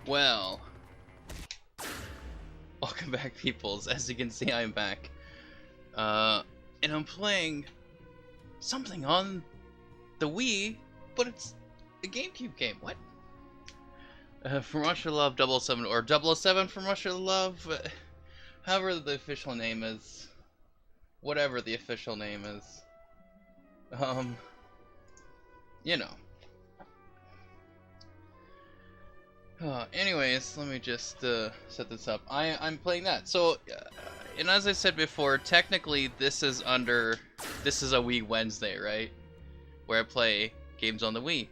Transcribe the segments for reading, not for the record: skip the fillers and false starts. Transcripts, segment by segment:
Well, welcome back, peoples. As you can see, I'm back. And I'm playing something on the Wii, but it's a GameCube game. What? From Russia Love 007, or 007 from Russia Love, however the official name is. Whatever the official name is. You know. Anyways, let me just set this up. I'm playing that. So, and as I said before, technically this is a Wii Wednesday, right? Where I play games on the Wii.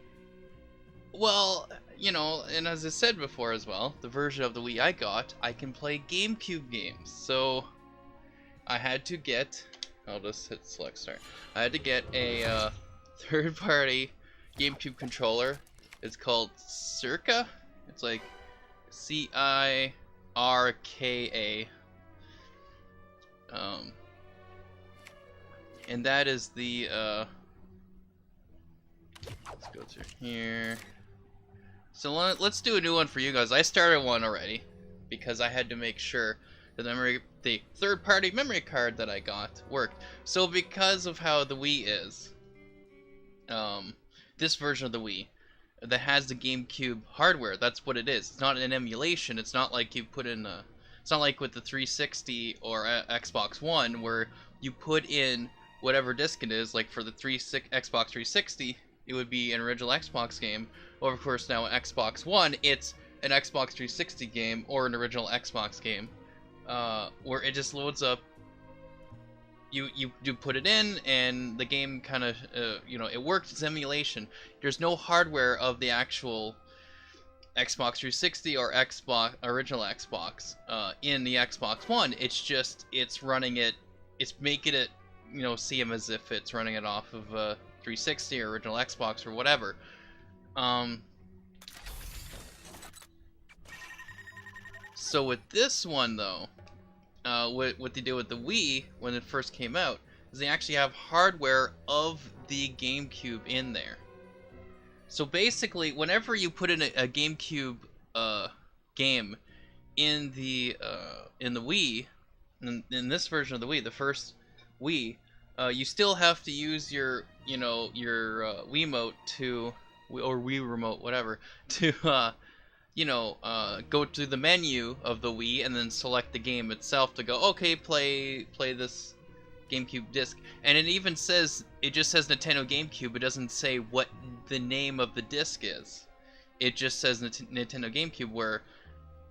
Well, you know, and as I said before as well, the version of the Wii I got, I can play GameCube games. So, I had to get, I'll just hit select start. I had to get a third-party GameCube controller. It's called Circa. It's like C-I-R-K-A. And that is the, let's go through here. So let's do a new one for you guys. I started one already because I had to make sure the third-party memory card that I got worked. So because of how the Wii is, this version of the Wii that has the GameCube hardware, that's what it is. It's not an emulation. It's not like you put in a, it's not like with the 360 or Xbox One where you put in whatever disc it is. Like for the Xbox 360, it would be an original Xbox game. Or of course now Xbox One, it's an Xbox 360 game or an original Xbox game, where it just loads up. You put it in, and the game kind of, you know, it works. It's emulation. There's no hardware of the actual Xbox 360 or original Xbox in the Xbox One. It's just, it's running it, it's making it, you know, seem as if it's running it off of 360 or original Xbox or whatever. So with this one though, what they did with the Wii when it first came out is they actually have hardware of the GameCube in there. So basically, whenever you put in a GameCube game in the Wii, in this version of the Wii, the first Wii, you still have to use your Wiimote to, or Wii remote, whatever, to go to the menu of the Wii and then select the game itself to go, okay, play this GameCube disc. And it even says, it just says Nintendo GameCube. It doesn't say what the name of the disc is. It just says Nintendo GameCube, where,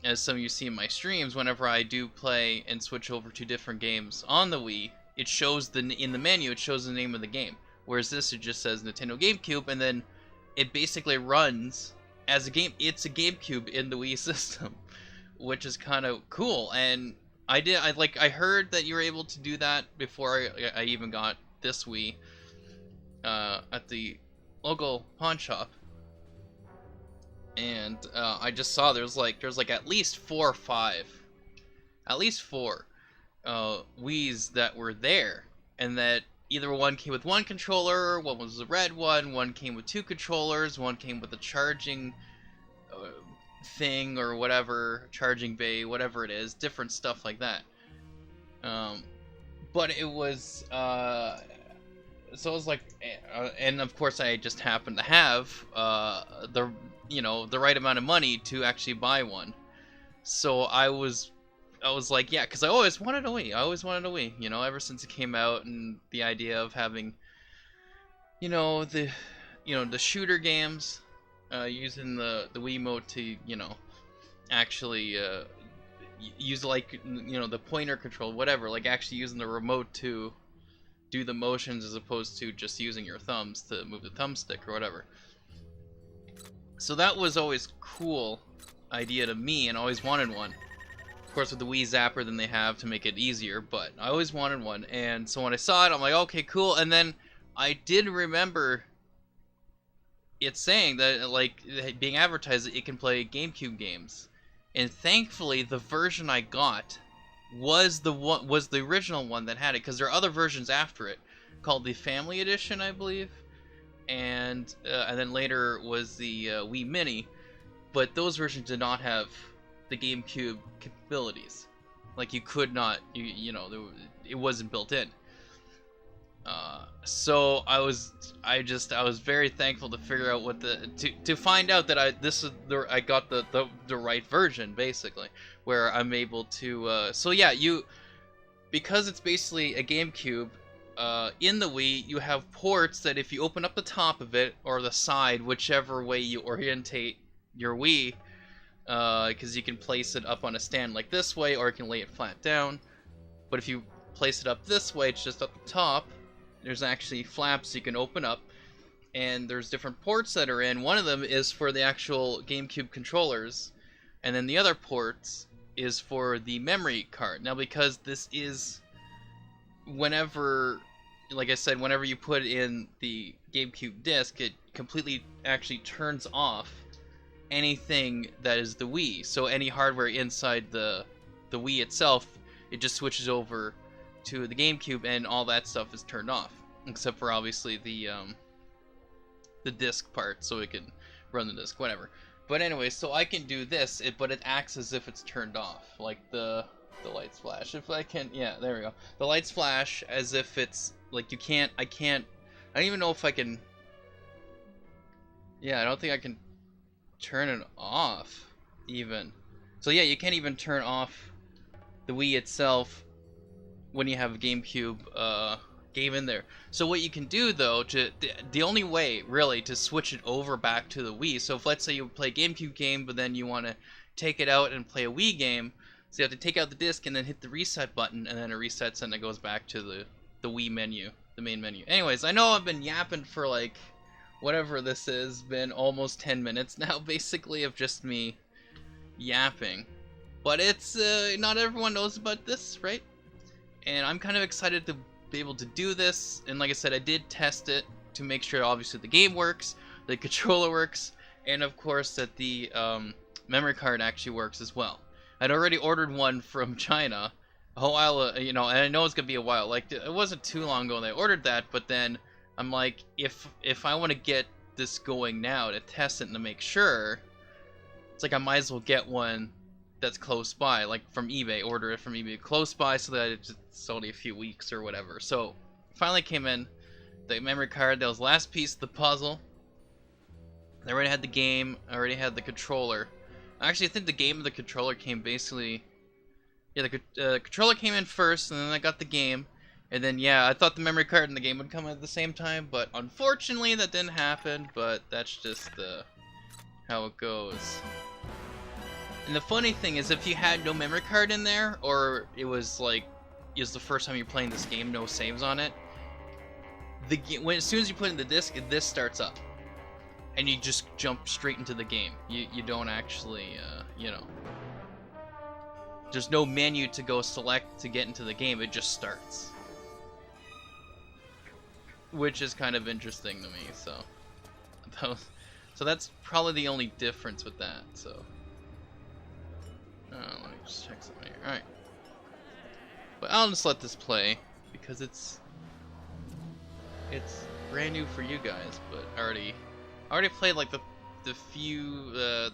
as some of you see in my streams, whenever I do play and switch over to different games on the Wii, it shows in the menu, it shows the name of the game. Whereas this, it just says Nintendo GameCube, and then it basically runs as a game. It's a GameCube in the Wii system, which is kind of cool. And I heard that you were able to do that before I even got this Wii at the local pawn shop. And I just saw there's like at least 4 or 5, at least 4 Wiis that were there, and that either one came with one controller, one was the red one came with 2 controllers, one came with a charging thing or whatever, charging bay, whatever it is, different stuff like that. But it was, so it was like, and of course I just happened to have the right amount of money to actually buy one. So I was like, yeah, because I always wanted a Wii. You know, ever since it came out, and the idea of having, the shooter games, using the Wiimote to, actually use the pointer control, whatever, like actually using the remote to do the motions as opposed to just using your thumbs to move the thumbstick or whatever. So that was always cool idea to me, and I always wanted one. Of course, with the Wii Zapper, then they have to make it easier, but I always wanted one. And so when I saw it, I'm like, okay, cool. And then I did remember it saying that, like, being advertised that it can play GameCube games. And thankfully, the version I got was the original one that had it, because there are other versions after it called the Family Edition, I believe, and then later was the Wii Mini. but those versions did not have the GameCube capabilities. Like you could not, it wasn't built in. So I was very thankful to figure out what to find out that I got the right version, basically, where I'm able to so yeah, because it's basically a GameCube, in the Wii you have ports that if you open up the top of it or the side, whichever way you orientate your Wii, because you can place it up on a stand like this way, or you can lay it flat down, but if you place it up this way, it's just up the top. There's actually flaps you can open up, and there's different ports that are in. One of them is for the actual GameCube controllers, and then the other ports is for the memory card. Now, because this is, whenever, like I said, whenever you put in the GameCube disc, it completely actually turns off anything that is the Wii. So any hardware inside the Wii itself, it just switches over to the GameCube, and all that stuff is turned off, except for obviously the disc part, so it can run the disc, whatever. But anyway, so I can do this, but it acts as if it's turned off, like the lights flash. If I can, yeah, there we go. The lights flash as if it's like I don't even know if I can. Yeah, I don't think I can turn it off even. So yeah, you can't even turn off the Wii itself when you have a GameCube game in there. So what you can do though, the only way really to switch it over back to the Wii, so if let's say you play a GameCube game but then you want to take it out and play a Wii game, so you have to take out the disc and then hit the reset button, and then it resets and it goes back to the Wii menu, the main menu. Anyways, I know I've been yapping for like whatever this is, been almost 10 minutes now basically of just me yapping, but it's not everyone knows about this, right? And I'm kind of excited to be able to do this, and like I said, I did test it to make sure obviously the game works, the controller works, and of course that the memory card actually works as well. I'd already ordered one from China a while, and I know it's gonna be a while, like it wasn't too long ago that I ordered that, but then I'm like, if I want to get this going now to test it and to make sure, it's like I might as well get one that's close by, like from eBay, order it from eBay close by, so that it's only a few weeks or whatever. So finally came in the memory card. That was the last piece of the puzzle. I already had the game, I already had the controller. Actually, I think the game and the controller came basically, yeah, the controller came in first, and then I got the game, and then yeah, I thought the memory card and the game would come at the same time, but unfortunately that didn't happen. But that's just how it goes. And the funny thing is, if you had no memory card in there, or it was like, it was the first time you're playing this game, no saves on it, as soon as you put in the disc, this starts up, and you just jump straight into the game. You don't actually, there's no menu to go select to get into the game. It just starts, which is kind of interesting to me. So that's probably the only difference with that. So. Let me just check something here. Alright. But I'll just let this play, because it's brand new for you guys, but I already played like the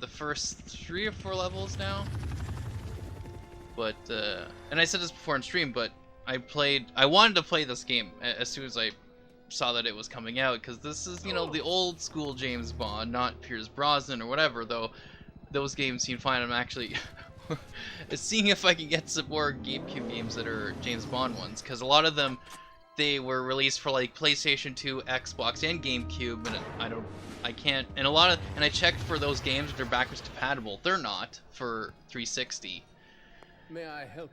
first 3 or 4 levels now. But and I said this before on stream, but I wanted to play this game as soon as I saw that it was coming out, because this is, the old school James Bond, not Pierce Brosnan or whatever, though those games seem fine. I'm actually seeing if I can get some more GameCube games that are James Bond ones, because a lot of them, they were released for like PlayStation 2, Xbox, and GameCube, and I checked for those games if they're backwards compatible. They're not for 360. May I help?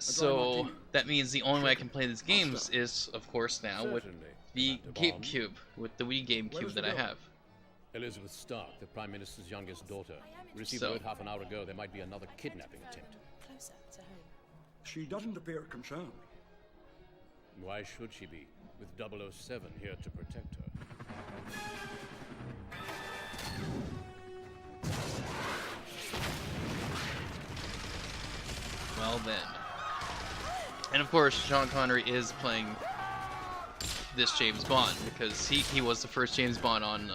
So that means the only way I can play these games is, of course, now with the GameCube, with the Wii GameCube that I have. Elizabeth Stark, the Prime Minister's youngest daughter. Received word half an hour ago there might be another kidnapping attempt. Closer to home. She doesn't appear concerned. Why should she be, with 007 here to protect her? Well then. And of course, Sean Connery is playing this James Bond, because he was the first James Bond on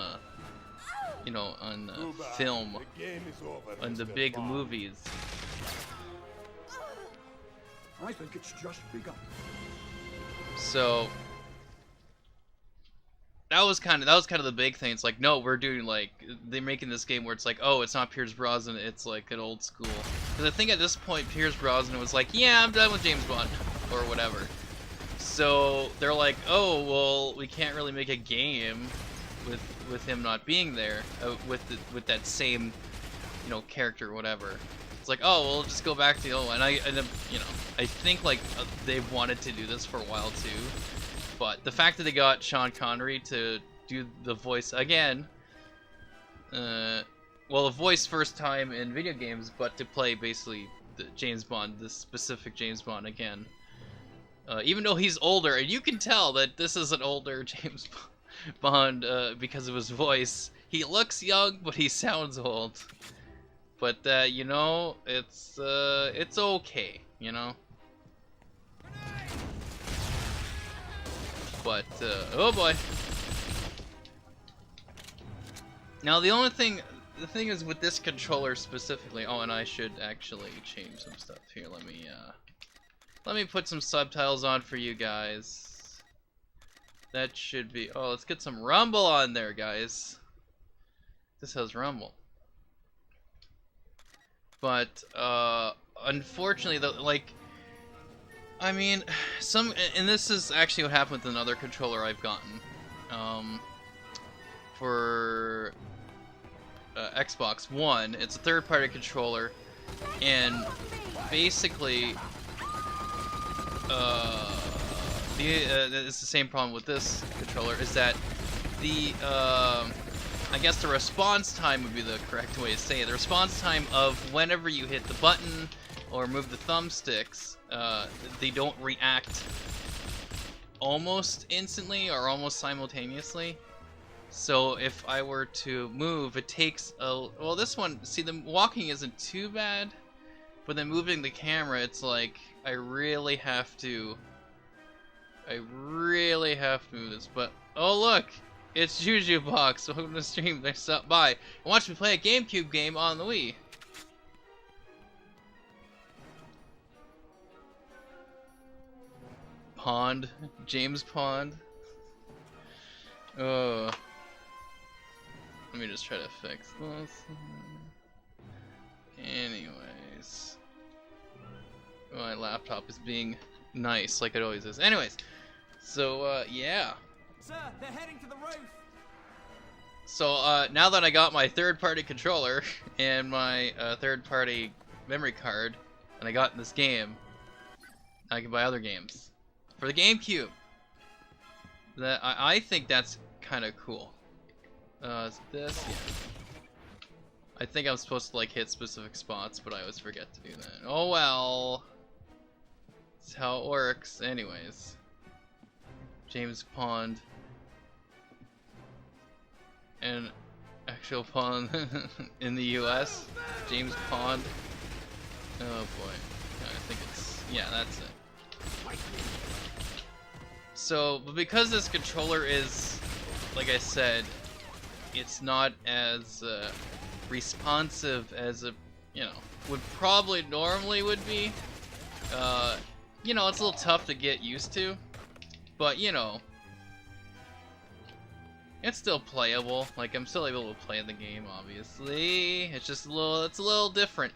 you know, on film, on the big movies. I think it's just begun. So that was kind of the big thing. It's like, no, we're doing like they're making this game where it's like, oh, it's not Pierce Brosnan, it's like an old school. Because I think at this point Pierce Brosnan was like, yeah, I'm done with James Bond or whatever. So they're like, oh, well, we can't really make a game with him not being there, with that same, you know, character or whatever. It's like, oh, we'll just go back to the old one. You know, I think like they've wanted to do this for a while too, but the fact that they got Sean Connery to do the voice again, well, the voice first time in video games, but to play basically the James Bond, this specific James Bond again. Even though he's older, and you can tell that this is an older James Bond because of his voice. He looks young, but he sounds old. But you know, it's okay, you know. But oh boy. Now the thing is with this controller specifically. Oh, and I should actually change some stuff here. Let me put some subtitles on for you guys. That should be... Oh, let's get some rumble on there, guys. This has rumble. But, unfortunately, like... I mean, and this is actually what happened with another controller I've gotten. For... Xbox One. It's a third-party controller. And, basically... it's the same problem with this controller, is that the I guess the response time would be the correct way to say it. The response time of whenever you hit the button or move the thumbsticks, they don't react almost instantly or almost simultaneously. So if I were to move, it takes a... Well, this one, see, the walking isn't too bad, but then moving the camera, it's like I really have to move this. But oh look, it's JujuBox. Welcome to the stream. They stopped by and watched me play a GameCube game on the Wii. Pond, James Pond. Oh, let me just try to fix this. Anyways. My laptop is being nice, like it always is. Anyways, so, yeah. Sir, they're heading to the roof. So, now that I got my third-party controller and my third-party memory card, and I got this game, I can buy other games. For the GameCube. That I think that's kind of cool. Is this? Yeah. I think I'm supposed to, like, hit specific spots, but I always forget to do that. Oh well. That's how it works. Anyways. James Pond. And actual pond in the US. James Pond. Oh boy. I think it's... Yeah, that's it. So, but because this controller is, like I said, it's not as responsive as a, you know, would probably normally would be. You know, it's a little tough to get used to, but you know, it's still playable. Like, I'm still able to play the game, obviously. It's just a little different.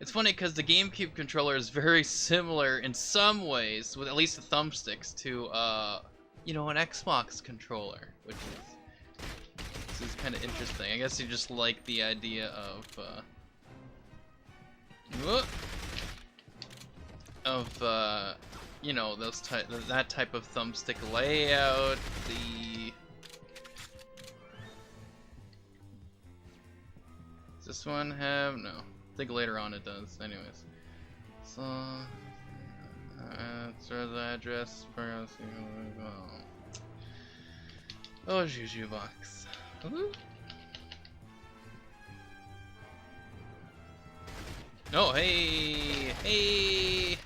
It's funny because the GameCube controller is very similar in some ways, with at least the thumbsticks, to you know, an Xbox controller, which is kind of interesting. I guess you just like the idea of you know, that type of thumbstick layout. Does this one have? No. I think later on it does. Anyways, so throw the address for oh, JujuBox. Oh, hey.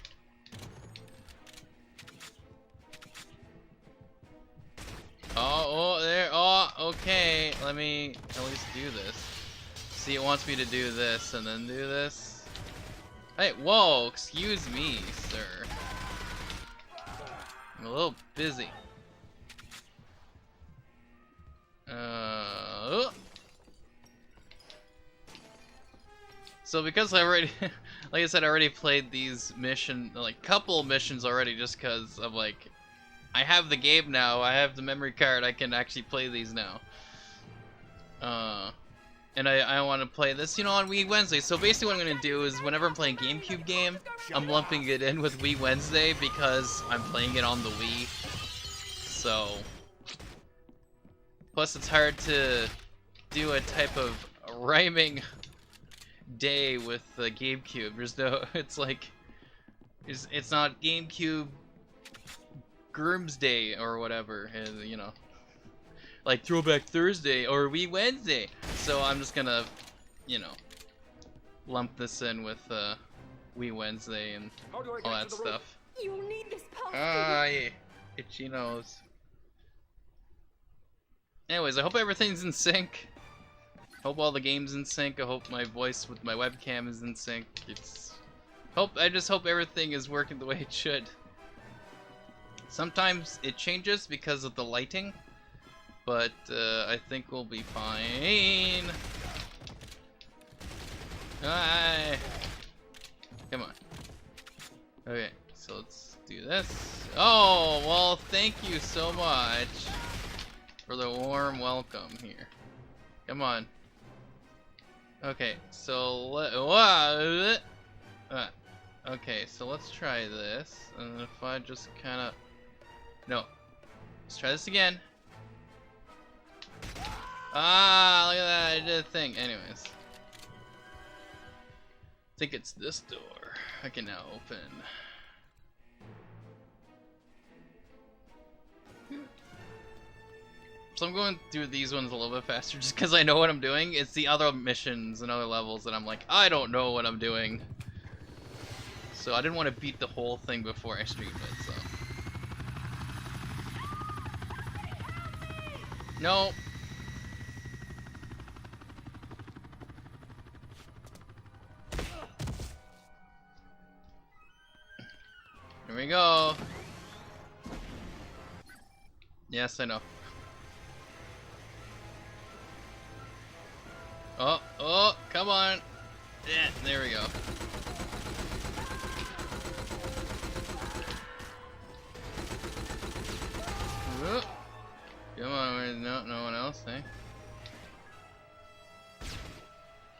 Oh, there. Oh, okay, let me at least do this. See, it wants me to do this and then do this. Hey, whoa, excuse me, sir. I'm a little busy. So because I already, like I said, I already played these couple missions already just because of like, I have the game now, I have the memory card, I can actually play these now. And I want to play this, on Wii Wednesday. So basically what I'm going to do is whenever I'm playing Gamecube game, I'm lumping it in with Wii Wednesday because I'm playing it on the Wii. So, plus it's hard to do a type of rhyming day with the GameCube. There's no, it's not GameCube Groomsday or whatever, like Throwback Thursday or Wii Wednesday. So I'm just gonna, lump this in with Wii Wednesday and all that stuff. You'll need this pulse. Yeah, itchy nose. Anyways, I hope everything's in sync. Hope all the game's in sync. I hope my voice with my webcam is in sync. I just hope everything is working the way it should. Sometimes it changes because of the lighting, but I think we'll be fine. Hi. Come on. Okay, so let's do this. Oh, well, thank you so much for the warm welcome here. Come on. Okay, so okay, so let's try this, and if I just kind of, no, let's try this again. Ah, look at that, I did a thing. Anyways, I think it's this door I can now open. So I'm going through these ones a little bit faster just because I know what I'm doing. It's the other missions and other levels that I'm like, I don't know what I'm doing. So I didn't want to beat the whole thing before I stream it, so. No. Here we go. Yes, I know. Oh, come on. Yeah, there we go. Come on, no one else, eh?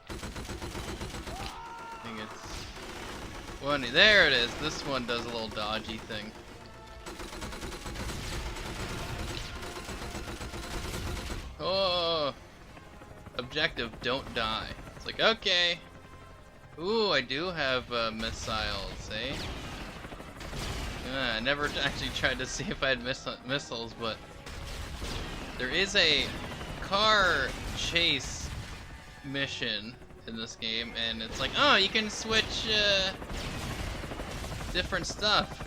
I think it's one. There it is. This one does a little dodgy thing. Oh. Objective, don't die. It's like, okay. Ooh, I do have missiles, eh? I never actually tried to see if I had missiles, but there is a car chase mission in this game, and it's like, oh, you can switch different stuff.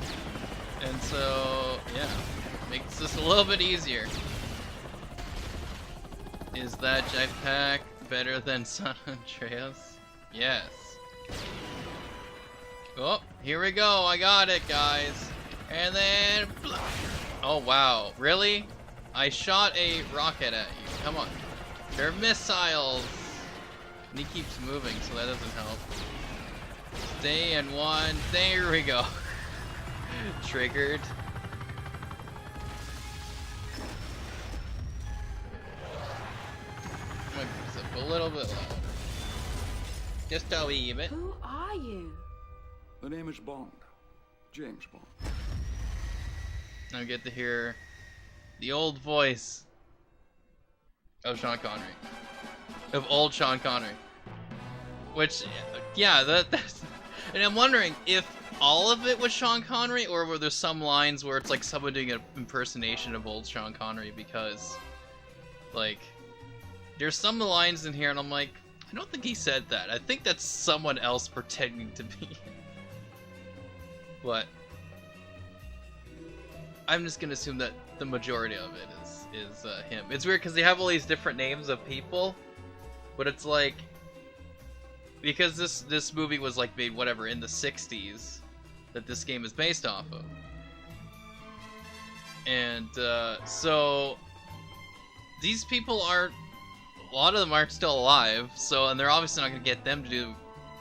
And so, yeah, makes this a little bit easier. Is that jetpack better than San Andreas? Yes. Oh, here we go. I got it, guys. And then... Oh, wow. Really? I shot a rocket at you. Come on. They're missiles. And he keeps moving, so that doesn't help. Stay in one. There we go. Triggered. A little bit louder. Just a wee bit. Who are you? The name is Bond. James Bond. I get to hear the old voice of Sean Connery. Of old Sean Connery. Which, yeah, that's... And I'm wondering if all of it was Sean Connery, or were there some lines where it's like someone doing an impersonation of old Sean Connery, because, like... There's some lines in here and I'm like, I don't think he said that. I think that's someone else pretending to be. But I'm just gonna assume that the majority of it is him. It's weird because they have all these different names of people, but it's like because this movie was like made whatever in the 60s that this game is based off of, and so these people aren't. A lot of them aren't still alive, so and they're obviously not gonna get them to do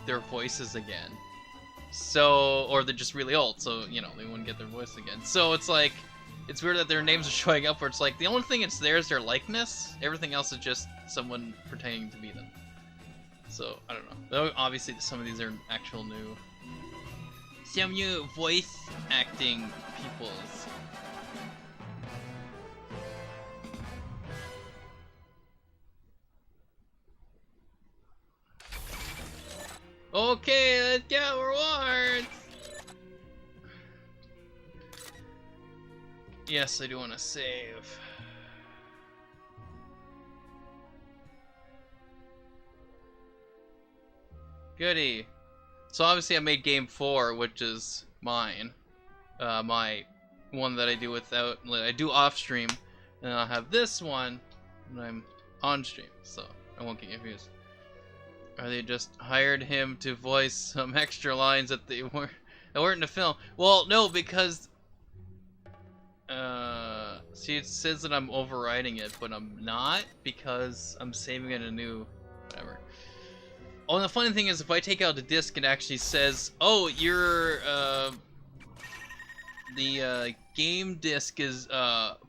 their voices again. So, or they're just really old, so, you know, they wouldn't get their voice again. So it's like, it's weird that their names are showing up where it's like, the only thing that's there is their likeness. Everything else is just someone pretending to be them. So, I don't know. Though, obviously, some of these are actual new... Some new voice acting peoples. Okay, let's get rewards! Yes, I do want to save. Goody. So obviously I made game 4, which is mine. My one that I do without, I do off stream, and I'll have this one when I'm on stream, so I won't get confused. Or they just hired him to voice some extra lines that weren't in the film. Well, no, because see, it says that I'm overriding it, but I'm not because I'm saving it a new whatever. Oh, and the funny thing is, if I take out the disc, it actually says, "Oh, your the game disc is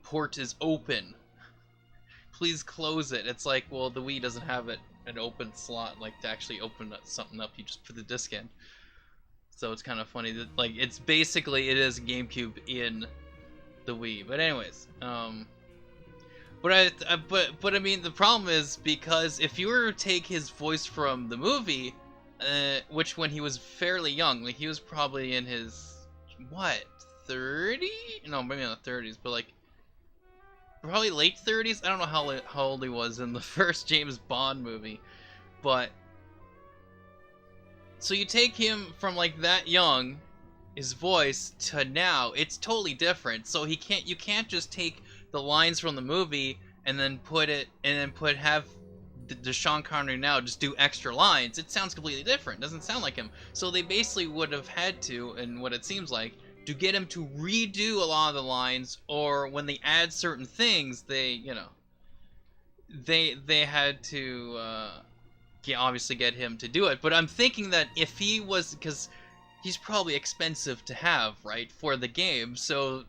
port is open. Please close it." It's like, well, the Wii doesn't have an open slot, like to actually open something up. You just put the disc in. So it's kind of funny that, like, it's basically it is GameCube in the Wii. But anyways, but I mean, the problem is because if you were to take his voice from the movie, which when he was fairly young, like he was probably in his what 30? No, maybe not 30s, but like probably late 30s. I don't know how old he was in the first James Bond movie, but so you take him from like that young, his voice, to now, it's totally different. So you can't just take the lines from the movie and then have the Sean Connery now just do extra lines. It sounds completely different. It doesn't sound like him. So they basically would have had to, and what it seems like, to get him to redo a lot of the lines, or when they add certain things, they had to obviously get him to do it. But I'm thinking that if he was, because he's probably expensive to have, right, for the game, so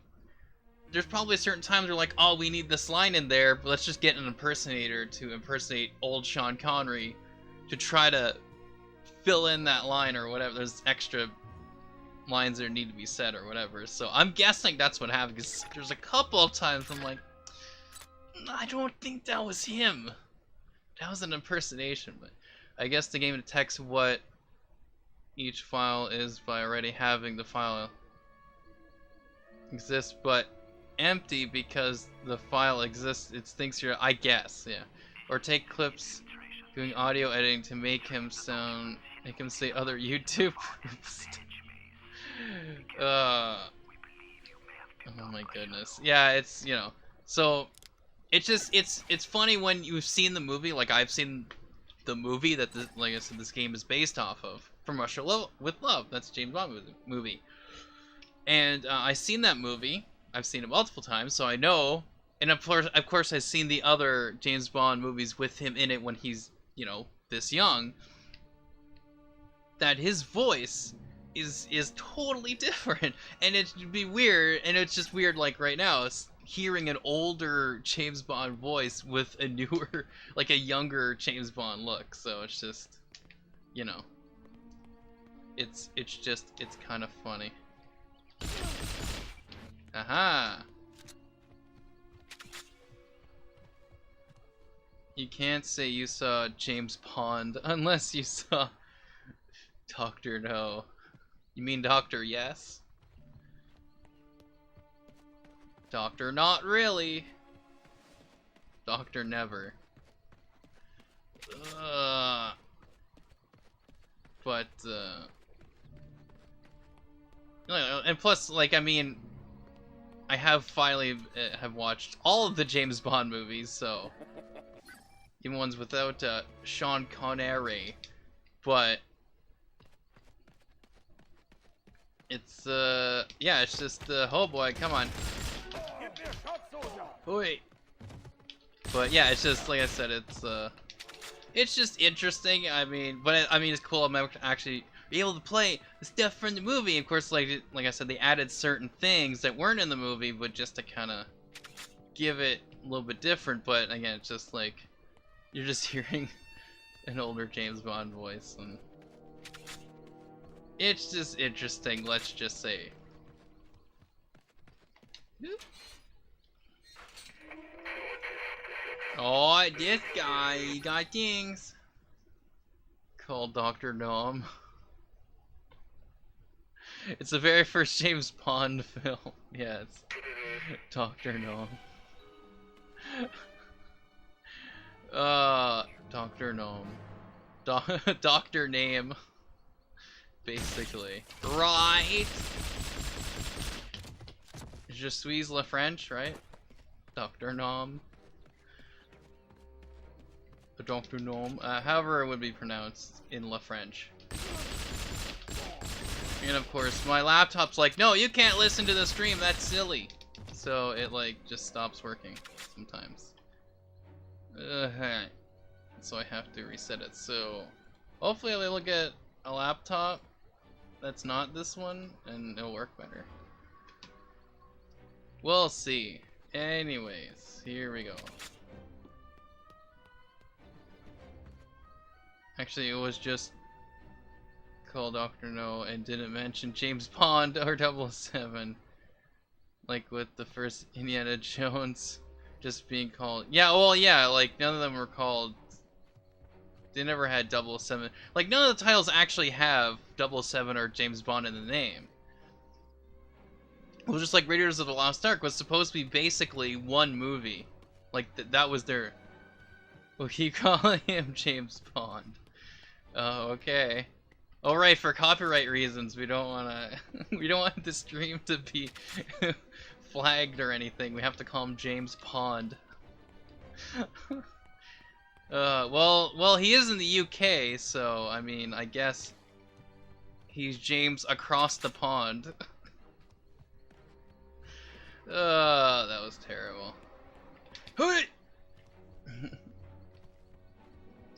there's probably certain times where like, oh, we need this line in there, but let's just get an impersonator to impersonate old Sean Connery to try to fill in that line or whatever. There's extra lines that need to be said or whatever. So I'm guessing that's what happened, because there's a couple of times I'm like, I don't think that was him. That was an impersonation. But I guess the game detects what each file is by already having the file exist, but empty because the file exists. It thinks you're, I guess, yeah. Or take clips doing audio editing to make him say other YouTube stuff. Oh my goodness. Yeah, it's, you know, so it's just, it's funny when you've seen the movie, like I've seen the movie that this, like I said, this game is based off of, From Russia with Love. That's James Bond movie. And I've seen that movie. I've seen it multiple times, so I know. And of course, I've seen the other James Bond movies with him in it when he's, you know, this young. That his voice is totally different, and it'd be weird. And it's just weird, like right now, hearing an older James Bond voice with a newer, like a younger James Bond look. So it's just, you know, it's kind of funny. Aha! You can't say you saw James Bond unless you saw Dr. No. You mean Dr. Yes? Dr. Not really. Dr. Never. But, and plus, like, I mean, I have finally have watched all of the James Bond movies, so even ones without Sean Connery, but it's yeah, it's just oh boy, come on. Wait. But yeah, it's just like I said, it's just interesting. I mean, but I mean, it's cool. I'm actually able to play the stuff from the movie. Of course, like I said, they added certain things that weren't in the movie, but just to kind of give it a little bit different. But again, it's just like you're just hearing an older James Bond voice, and it's just interesting. Let's just say. Oh, this guy, he got things. Called Dr. Nom. It's the very first James Bond film. Yes. Dr. Nom. Dr. Nom. Doctor Name. Basically. Right! Je suis le French, right? Dr. Nom. Dr. Nom. However it would be pronounced in Le French. And of course, my laptop's like, no, you can't listen to the stream, that's silly. So it like just stops working sometimes. So I have to reset it. So hopefully I'll get a laptop that's not this one and it'll work better. We'll see. Anyways, here we go. Actually, it was just called Dr. No and didn't mention James Bond or 007. Like with the first Indiana Jones just being called. Yeah, well, yeah, like none of them were called. They never had 007. Like none of the titles actually have 007 or James Bond in the name. It was just like Raiders of the Lost Ark was supposed to be basically one movie. Like that was their. We'll keep calling him James Bond. Oh, okay. All right, for copyright reasons, we don't want the stream to be flagged or anything. We have to call him James Pond. Well, he is in the UK, so I mean, I guess he's James across the pond. That was terrible.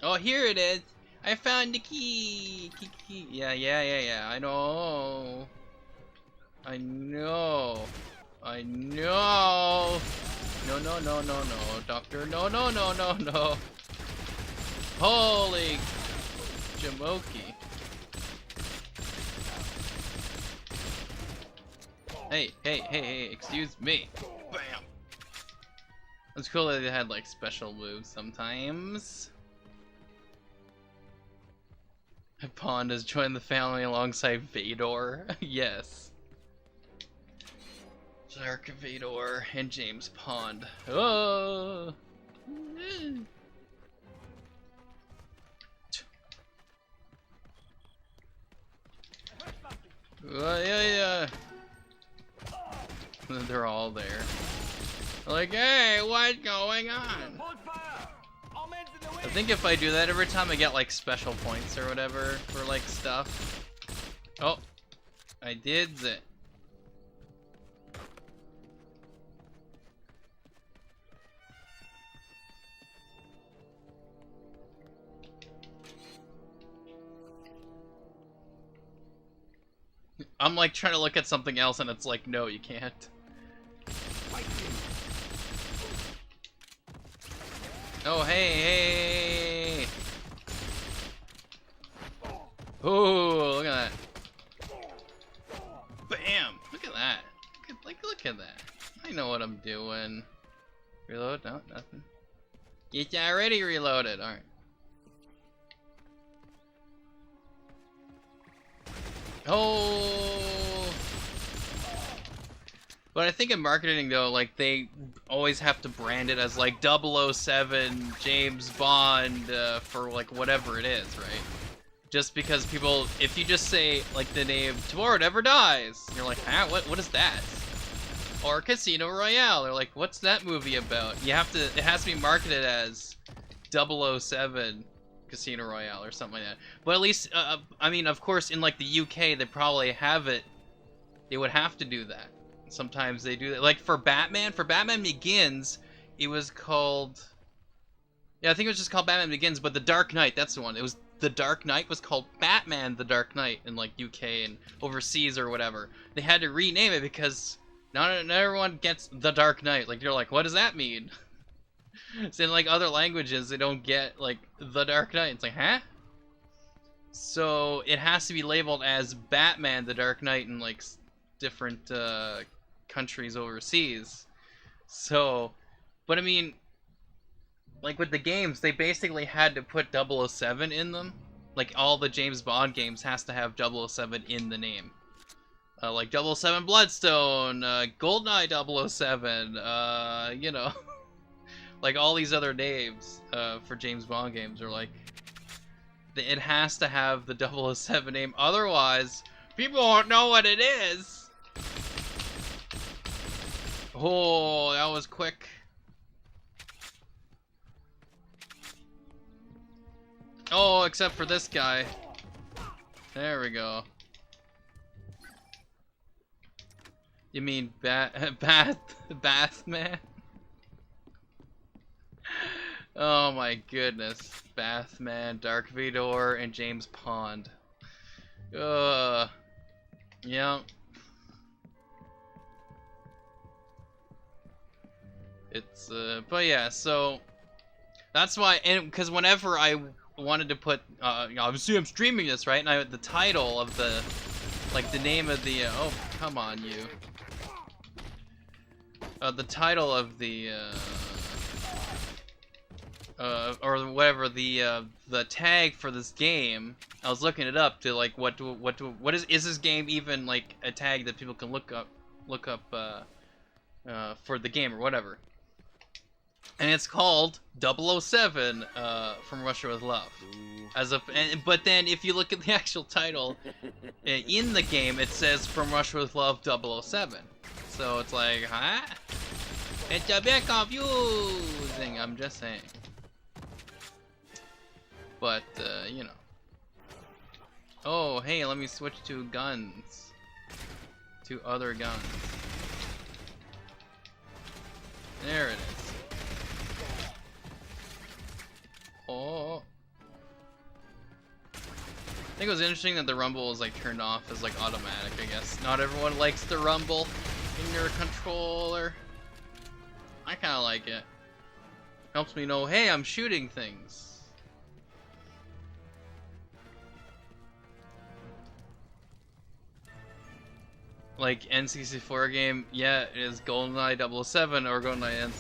Oh, here it is. I found the key. Yeah. I know. No. No. Doctor, no. Holy Jamoki. Hey, excuse me. Bam. It's cool that they had like special moves sometimes. Pond has joined the family alongside Vador. Yes. Dark Vador and James Pond. Oh. Yeah. They're all there. Like, hey, what's going on? I think if I do that every time I get like special points or whatever for like stuff. Oh, I did it. I'm like trying to look at something else and it's like, no, you can't. Oh, hey. Oh, look at that. Bam! Look at that. Look at that. I know what I'm doing. Reload? No, nothing. It's already reloaded. Alright. Oh! But I think in marketing though, like they always have to brand it as like 007 James Bond for like whatever it is, right? Just because people, if you just say like the name Tomorrow Never Dies, you're like, ah, what is that? Or Casino Royale. They're like, what's that movie about? You have to, it has to be marketed as 007 Casino Royale or something like that. But at least, I mean, of course, in like the UK, they probably have it. They would have to do that. Sometimes they do that. Like for Batman Begins, it was called... Yeah, I think it was just called Batman Begins, but The Dark Knight, that's the one. It was The Dark Knight was called Batman The Dark Knight in like UK and overseas or whatever. They had to rename it because not everyone gets The Dark Knight. Like, you're like, what does that mean? So in like other languages, they don't get like The Dark Knight. It's like, huh? So it has to be labeled as Batman The Dark Knight in like different countries overseas. So, but I mean, like with the games, they basically had to put 007 in them. Like all the James Bond games has to have 007 in the name. Like 007 Bloodstone, GoldenEye 007, you know. Like all these other names for James Bond games are like, it has to have the 007 name, otherwise people won't know what it is. Oh, that was quick. Oh, except for this guy. There we go. You mean Bathman? Oh my goodness. Bathman, Dark Vador, and James Pond. Yeah. It's, but yeah, so... That's why, and because whenever I wanted to put, obviously I'm streaming this, right? And the title of the, like the name of the, oh, come on, you. The title of the, or whatever, the tag for this game, I was looking it up to like, what is this game even like a tag that people can look up, for the game or whatever. And it's called 007 from Russia with Love. But then if you look at the actual title in the game, it says From Russia with Love 007. So it's like, huh? It's a bit confusing, I'm just saying. But, you know. Oh, hey, let me switch to guns. To other guns. There it is. Oh. I think it was interesting that the rumble was like turned off as like automatic, I guess. Not everyone likes the rumble in your controller. I kinda like it. Helps me know, hey, I'm shooting things. Like N64 game, yeah, it is GoldenEye 007 or GoldenEye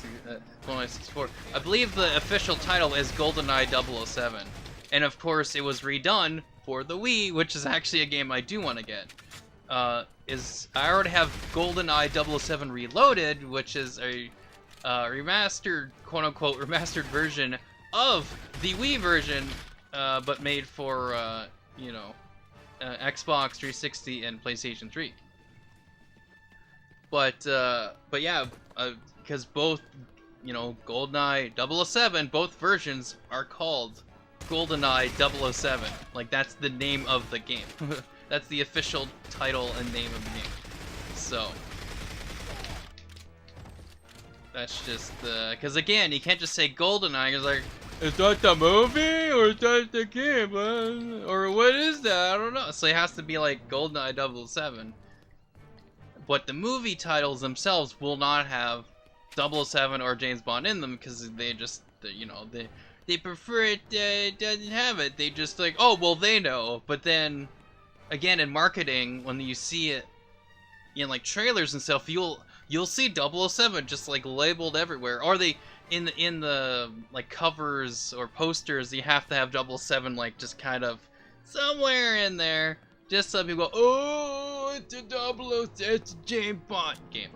64. I believe the official title is GoldenEye 007. And of course, it was redone for the Wii, which is actually a game I do want to get. I already have GoldenEye 007 Reloaded, which is a remastered, quote-unquote, remastered version of the Wii version, but made for, you know, Xbox 360 and PlayStation 3. But yeah, because both, you know, GoldenEye 007, both versions are called GoldenEye 007. Like, that's the name of the game. That's the official title and name of the game. So, that's just, because again, you can't just say GoldenEye, because like, is that the movie, or is that the game, or what is that? I don't know. So it has to be like GoldenEye 007. But the movie titles themselves will not have 007 or James Bond in them because they just, you know, they prefer it doesn't have it. They just like, oh, well, they know. But then, again, in marketing, when you see it in like trailers and stuff, you'll see 007 just like labeled everywhere. Or they in the like covers or posters, you have to have 007 like just kind of somewhere in there. Just so people go, oh, it's a 007, it's a James Bond game.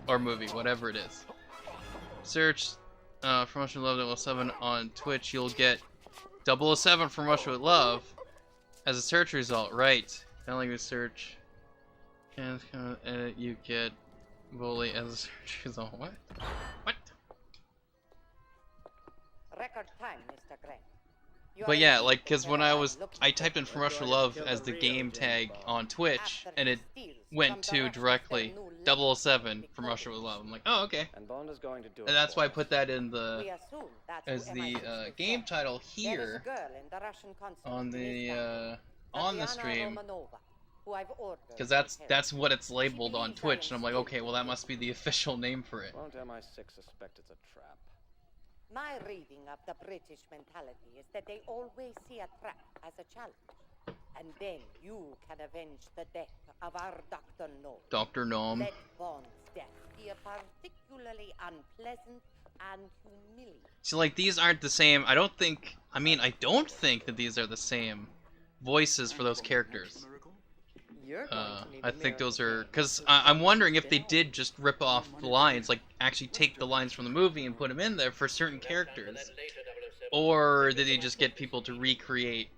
Or movie, whatever it is. Search From Russia with Love 007 on Twitch, you'll get 007 From Russia with Love as a search result, right. Kind of like a search. And edit, you get Bully as she's all what? What? Record time, Mr. Grant. You But are yeah, in like, cause when I was, looking I for typed in From Russia with Love as the game tag on Twitch, and it went to directly 007 From Russia with Love. I'm like, oh, okay. And Bond is going to do And that's why I put that in We the, assume that's as who the MI6 game was. title There is a here, girl in the Russian consulate on in the, Istanbul, on the Tatiana stream, Romanova, who I've ordered because my help. that's what it's labeled on Twitch, and I'm like, okay, well that must be the official name for it. Won't MI6 suspect it's a trap? My reading of the British mentality is that they always see a trap as a challenge. And then you can avenge the death of our Dr. Gnome. Dr. Gnome. Let Bond's death be a particularly unpleasant and humiliating. See, like, these aren't the same, I don't think that these are the same voices for those characters. You're going to need I a think those miracle are, man because to I'm wondering if them they all. did just rip off the lines, like actually take the lines from the movie and put them in there for certain characters, or did they just get people to recreate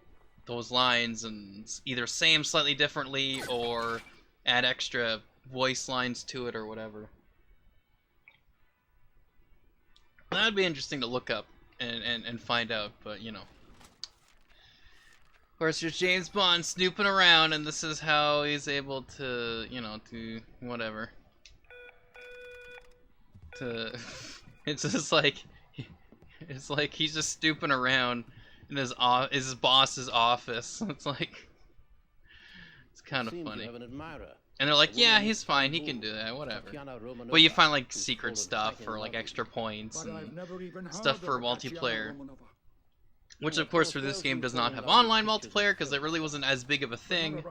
those lines and either say them slightly differently or add extra voice lines to it or whatever. That'd be interesting to look up and find out, but you know. Of course, there's James Bond snooping around, and this is how he's able to, you know, to whatever. To, it's just like, it's like he's just snooping around in his boss's office. It's like, it's kind of funny. And they're like, yeah, he's fine, he can do that, whatever. But you find like secret stuff or like extra points and stuff for multiplayer. Which, of course, for this game does not have online multiplayer, because it really wasn't as big of a thing.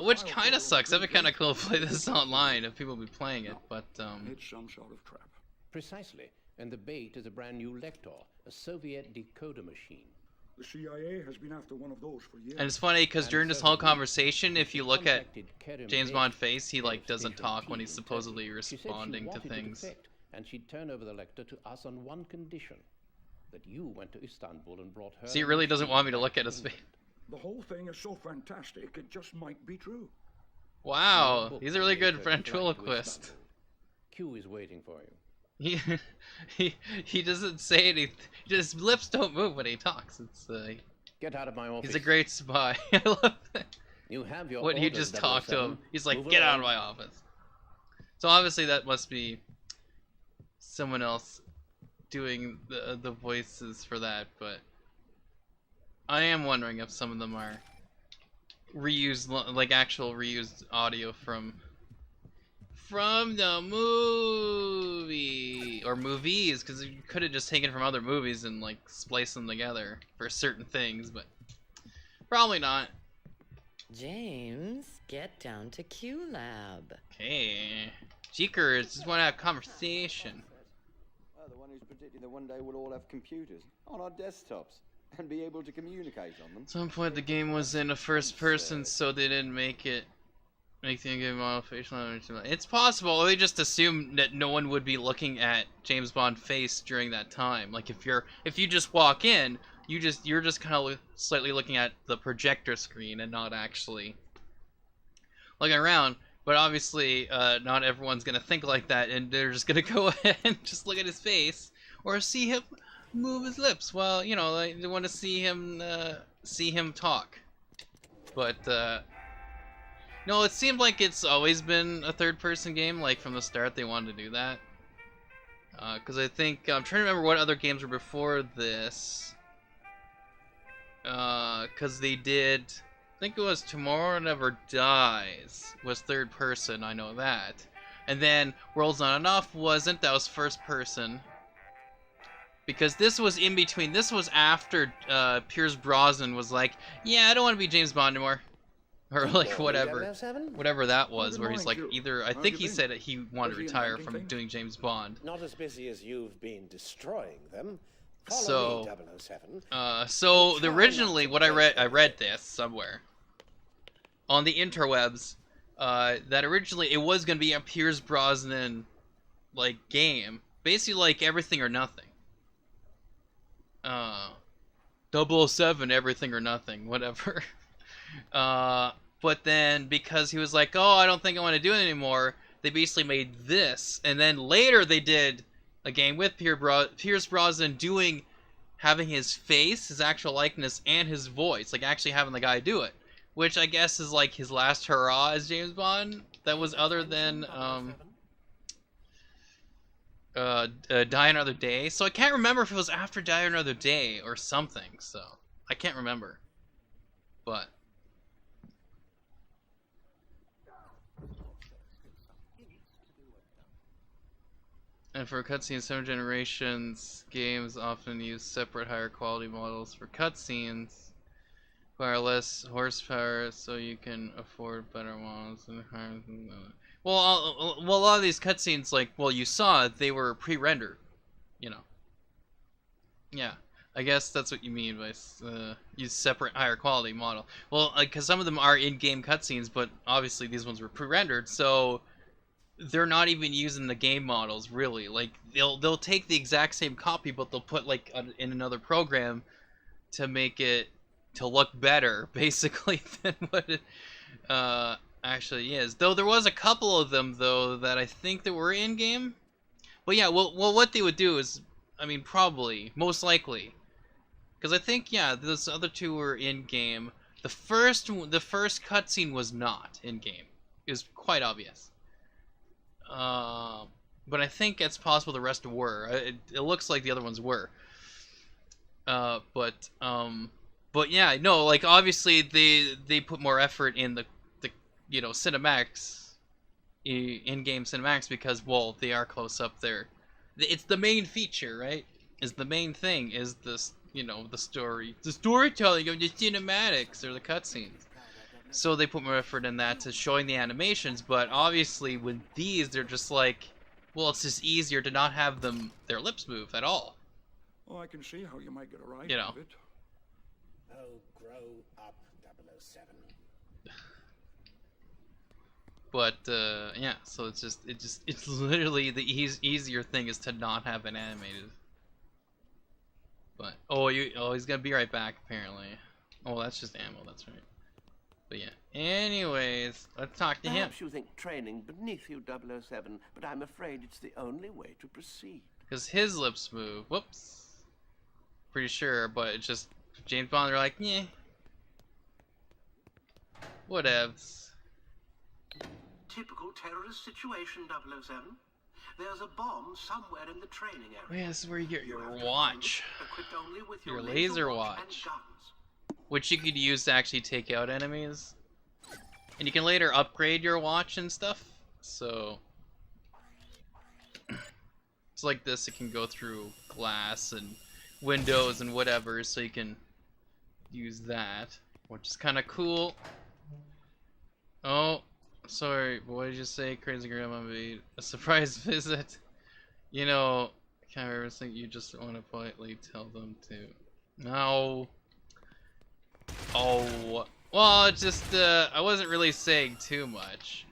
Which kind of sucks. That'd be kind of cool to play this online if people would be playing it, but, It's some sort of trap. Precisely. And the bait is a brand new Lector, a Soviet decoder machine. The CIA has been after one of those for years. and it's funny, because during this whole conversation, if you look at James Bond's face, he, like, doesn't talk when he's supposedly responding to things. And she'd turn over the Lector to us on one condition. That you went to Istanbul and brought her. See, he really doesn't want me to look at his face. The whole thing is so fantastic, it just might be true. Wow, he's a really good ventriloquist. Q is waiting for you. He doesn't say anything. His lips don't move when he talks. It's Get out of my office. he's a great spy. I love that. You have your When you orders, just talk to 007. him, he's like, Move "Get out of along." my office." So obviously that must be someone else doing the voices for that, but I am wondering if some of them are reused, like actual reused audio from the movie or movies, because you could have just taken from other movies and like spliced them together for certain things, but probably not. James, get down to Q Lab. Okay, Jeekers, just want to have conversation. The one who's predicting that one day we'll all have computers on our desktops and be able to communicate on them. At some point the game was in a first person, so they didn't make the game model facial animation. It's possible. They just assumed that no one would be looking at James Bond face during that time. Like if you just walk in, you're just kind of slightly looking at the projector screen and not actually looking around. But obviously, not everyone's gonna think like that, and they're just gonna go ahead and just look at his face or see him move his lips. Well, you know, they want to see him talk. But no, it seemed like it's always been a third-person game. Like from the start, they wanted to do that. Because I think I'm trying to remember what other games were before this. Because they did. I think it was Tomorrow Never Dies was third person, I know that. And then World's Not Enough wasn't, that was first person. Because this was in between, this was after Pierce Brosnan was like, yeah, I don't want to be James Bond anymore. Or like whatever that was, where he's like either, I think he said that he wanted to retire from doing James Bond. Not as busy as you've been destroying them. So, Follow me, 007. so originally, what I read this somewhere on the interwebs, that originally it was gonna be a Pierce Brosnan like game, basically like Everything or Nothing. 007, Everything or Nothing, whatever. But then because he was like, oh, I don't think I want to do it anymore, they basically made this, and then later they did a game with Pierce Brosnan having his face, his actual likeness, and his voice, like actually having the guy do it, which I guess is like his last hurrah as James Bond. That was other than Die Another Day. So I can't remember if it was after Die Another Day or something. So I can't remember, but. And for cutscenes, some generations games often use separate higher quality models for cutscenes, require less horsepower, so you can afford better models. Well, a lot of these cutscenes, like, well, you saw they were pre-rendered, you know. Yeah, I guess that's what you mean by use separate higher quality model. Well, like, because some of them are in-game cutscenes, but obviously these ones were pre-rendered, so they're not even using the game models, really. Like, they'll take the exact same copy, but they'll put, like, in another program to make it to look better, basically, than what it actually is. Though there was a couple of them, though, that I think that were in-game. But yeah, well, what they would do is, I mean, probably, most likely, because I think, yeah, those other two were in-game. The first cutscene was not in-game. It was quite obvious. But I think it's possible the rest were. It looks like the other ones were. But yeah, no, like, obviously they put more effort in the you know, cinematics, in-game cinematics, because, well, they are close up there. It's the main feature, right? Is the main thing is this, you know, the storytelling of the cinematics or the cutscenes. So they put more effort in that to showing the animations, but obviously with these, they're just like, well, it's just easier to not have their lips move at all. Oh, I can see how you might get a rise You know. out of it. Oh, grow up, 007. But yeah, so it's literally the easier thing is to not have it animated. But he's gonna be right back apparently. Oh, that's just ammo. That's right. But yeah. Anyways, let's talk to him. Perhaps you think training beneath you, 007, but I'm afraid it's the only way to proceed. Because his lips move. Whoops. Pretty sure, but it's just James Bond. They're like, yeah. Whatevs. Typical terrorist situation, 007. There's a bomb somewhere in the training area. Oh, yeah, this is where you get your watch. Equipped only with Your laser watch. and guns. Which you could use to actually take out enemies. And you can later upgrade your watch and stuff. So it's like this, it can go through glass and windows and whatever, so you can use that, which is kind of cool. Oh, sorry, what did you say? Crazy Grandma made a surprise visit. You know, I can't remember something you just want to politely tell them to. No. Oh, well, it's just, I wasn't really saying too much.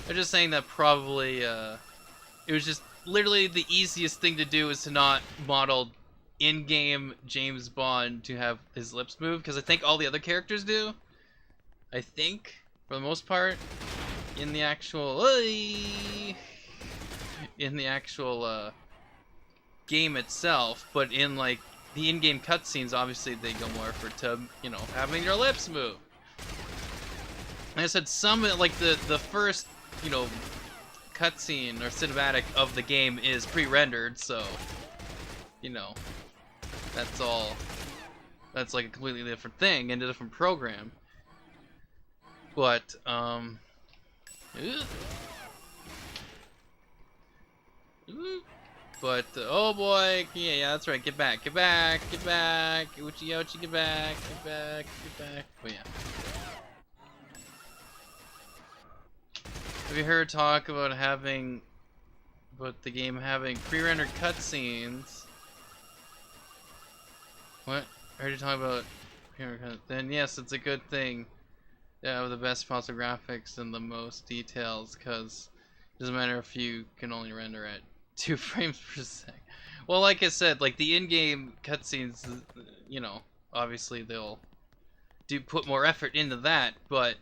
I'm just saying that probably, it was just literally the easiest thing to do is to not model in-game James Bond to have his lips move, because I think all the other characters do. I think, for the most part, in the actual, game itself, but in, like, the in-game cutscenes, obviously they go more for you know, having their lips move. Like I said, some, like, the first, you know, cutscene or cinematic of the game is pre-rendered, so, you know, that's like a completely different thing and a different program. But, but, oh boy, yeah, that's right, get back, ouchie, get back. But yeah. Have you heard talk about the game having pre-rendered cutscenes? What? I heard you talk about pre-rendered. Then yes, it's a good thing to have the best possible graphics and the most details, because it doesn't matter if you can only render at 2 frames per second. Well, like I said, like the in-game cutscenes, you know, obviously they'll put more effort into that, but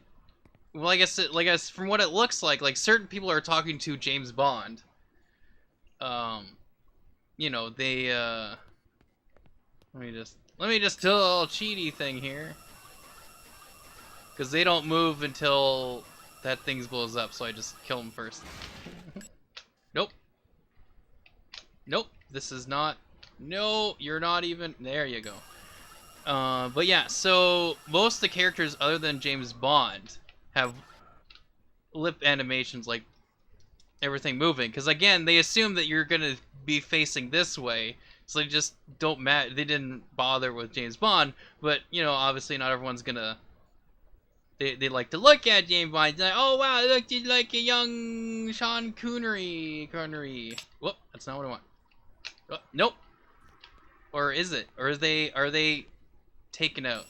well, I guess from what it looks like certain people are talking to James Bond. You know, they let me just do a little cheaty thing here. Because they don't move until that thing blows up, so I just kill them first. Nope. Nope. This is not... No, you're not even... There you go. But yeah, so most of the characters other than James Bond have lip animations, like everything moving. Because again, they assume that you're going to be facing this way, so they just don't they didn't bother with James Bond, but, you know, obviously not everyone's going to... They like to look at James Bond. Like, oh wow, look, you're like a young Sean Connery. Whoop, that's not what I want. Oh, nope. Or is it? Or are they taken out?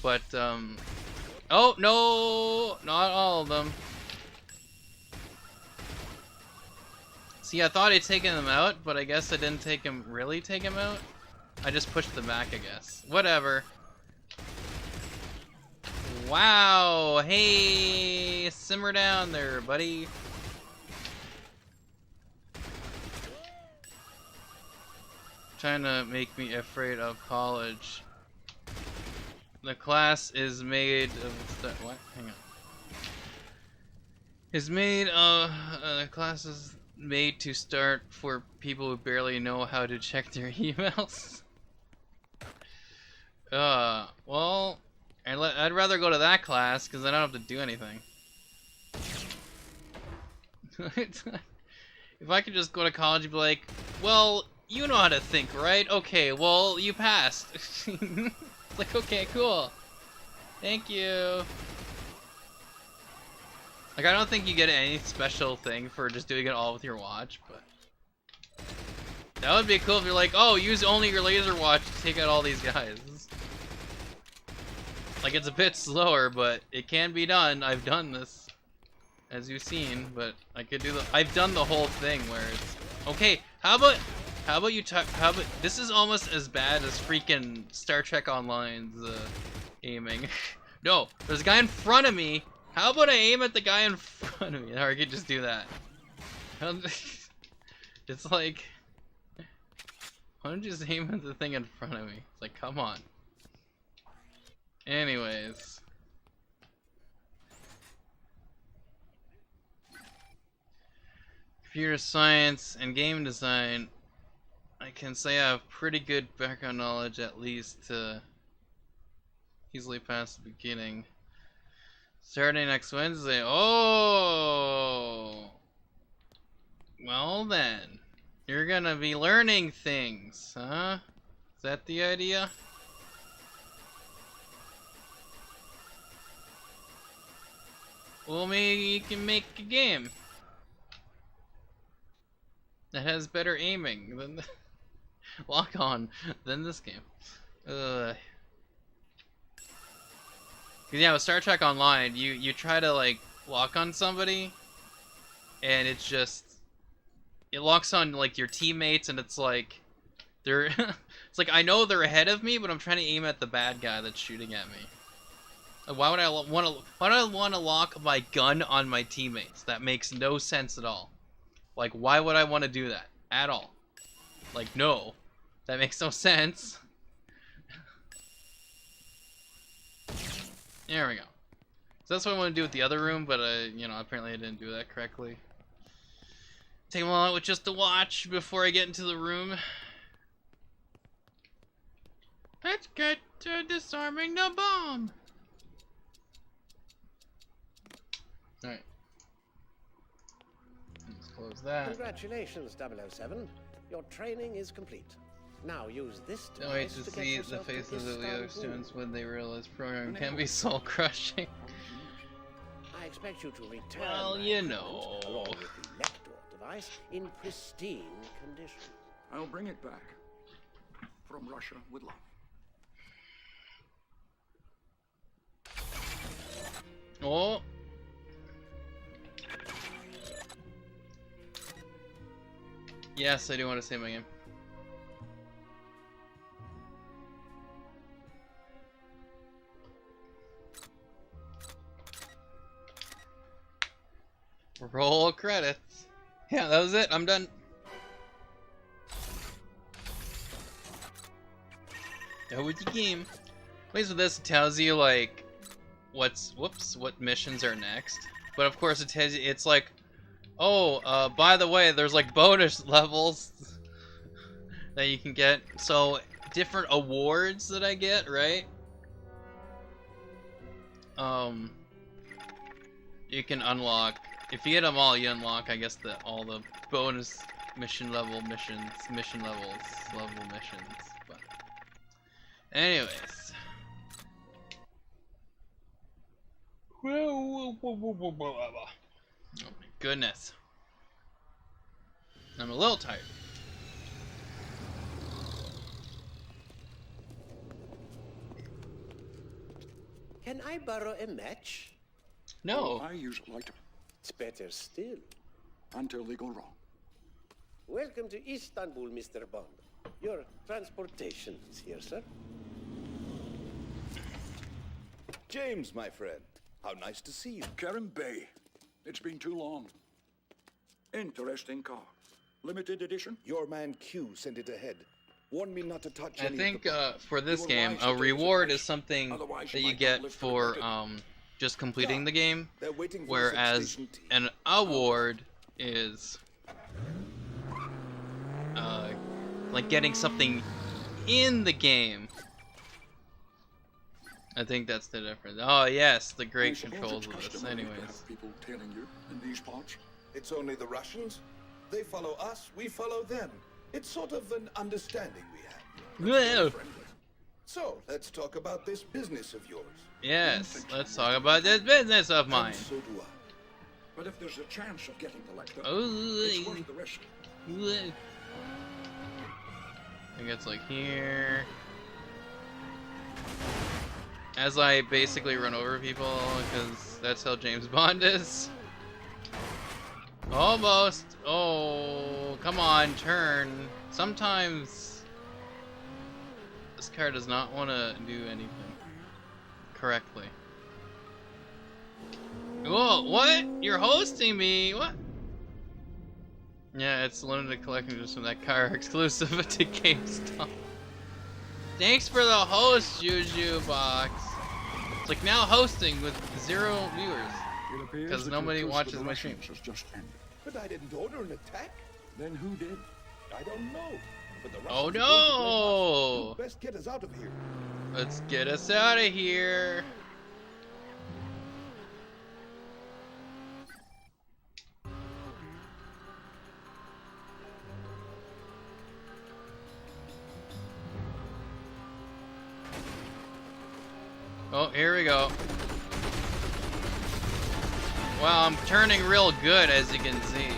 But oh no, not all of them. See, I thought I'd taken them out, but I guess I didn't really take them out. I just pushed them back, I guess. Whatever. Wow, hey, simmer down there, buddy. Trying to make me afraid of college. The class is made of what? Hang on. Is made of class is made to start for people who barely know how to check their emails. Well. I'd rather go to that class because I don't have to do anything. If I could just go to college and be like, well, you know how to think, right? Okay, well, you passed. It's like, okay, cool. Thank you. Like, I don't think you get any special thing for just doing it all with your watch, but... That would be cool if you're like, oh, use only your laser watch to take out all these guys. Like, it's a bit slower, but it can be done. I've done this, as you've seen, but I could do I've done the whole thing where it's... Okay, how about this is almost as bad as freaking Star Trek Online's aiming. No, there's a guy in front of me. How about I aim at the guy in front of me? Or I could just do that. It's like... Why don't you just aim at the thing in front of me? It's like, come on. Anyways. Computer science and game design. I can say I have pretty good background knowledge, at least to easily pass the beginning. Starting next Wednesday. Oh! Well then. You're gonna be learning things, huh? Is that the idea? Well, maybe you can make a game that has better aiming than lock on than this game. Yeah, with Star Trek Online, you try to like lock on somebody, and it's just it locks on like your teammates, and it's like they're it's like I know they're ahead of me, but I'm trying to aim at the bad guy that's shooting at me. Why would I want to lock my gun on my teammates? That makes no sense at all. Like, why would I want to do that at all? Like, no, that makes no sense. There we go. So that's what I want to do with the other room, but you know, apparently I didn't do that correctly. Take a moment with just the watch before I get into the room. Let's get to disarming the bomb. Alright. Let's close that. Congratulations, 007. Your training is complete. Now use this device Can't wait to see the faces of the other students when they realize programming can be soul crushing. I expect you to return. Well, you know. Along with the Lector device in pristine condition. I'll bring it back. From Russia with love. Oh. Yes, I do want to save my game. Roll credits. Yeah, that was it. I'm done. That was the game. At least with this, it tells you like what missions are next. But of course, it tells you, it's like, oh, by the way, there's like bonus levels that you can get. So different awards that I get, right? You can unlock, if you get them all, you unlock, I guess, all the bonus mission levels. But anyways. Oh my goodness. I'm a little tired. Can I borrow a match? No. I use a lighter. It's better still. Until they go wrong. Welcome to Istanbul, Mr. Bond. Your transportation is here, sir. James, my friend. How nice to see you. Karen Bay. It's been too long. Interesting car. Limited edition? Your man Q sent it ahead. Warned me not to touch I any think of the for this game, a reward is something that you get for just completing the game, whereas an award is like getting something in the game. I think that's the difference. Oh yes, the great controls of this. Anyways. People tailing you in these parts. It's only the Russians. They follow us, we follow them. It's sort of an understanding we have. Well. So, let's talk about this business of yours. Yes, let's talk about this business of mine. And so do I. But if there's a chance of getting the lecture, Oh, it's worth the risk. I think it's like here. As I basically run over people, because that's how James Bond is. Almost. Oh, come on, turn. Sometimes this car does not want to do anything correctly. Whoa, what? You're hosting me? What? Yeah, it's limited collection just from that car, exclusive to GameStop. Thanks for the host, Juju Box. It's like now hosting with 0 viewers. Because nobody watches my stream. But I didn't order an attack. Then who did? I don't know. But the Oh Russians are going to no! blame us. Best get us out of here. Let's get us out of here. Oh, here we go. Wow, I'm turning real good, as you can see.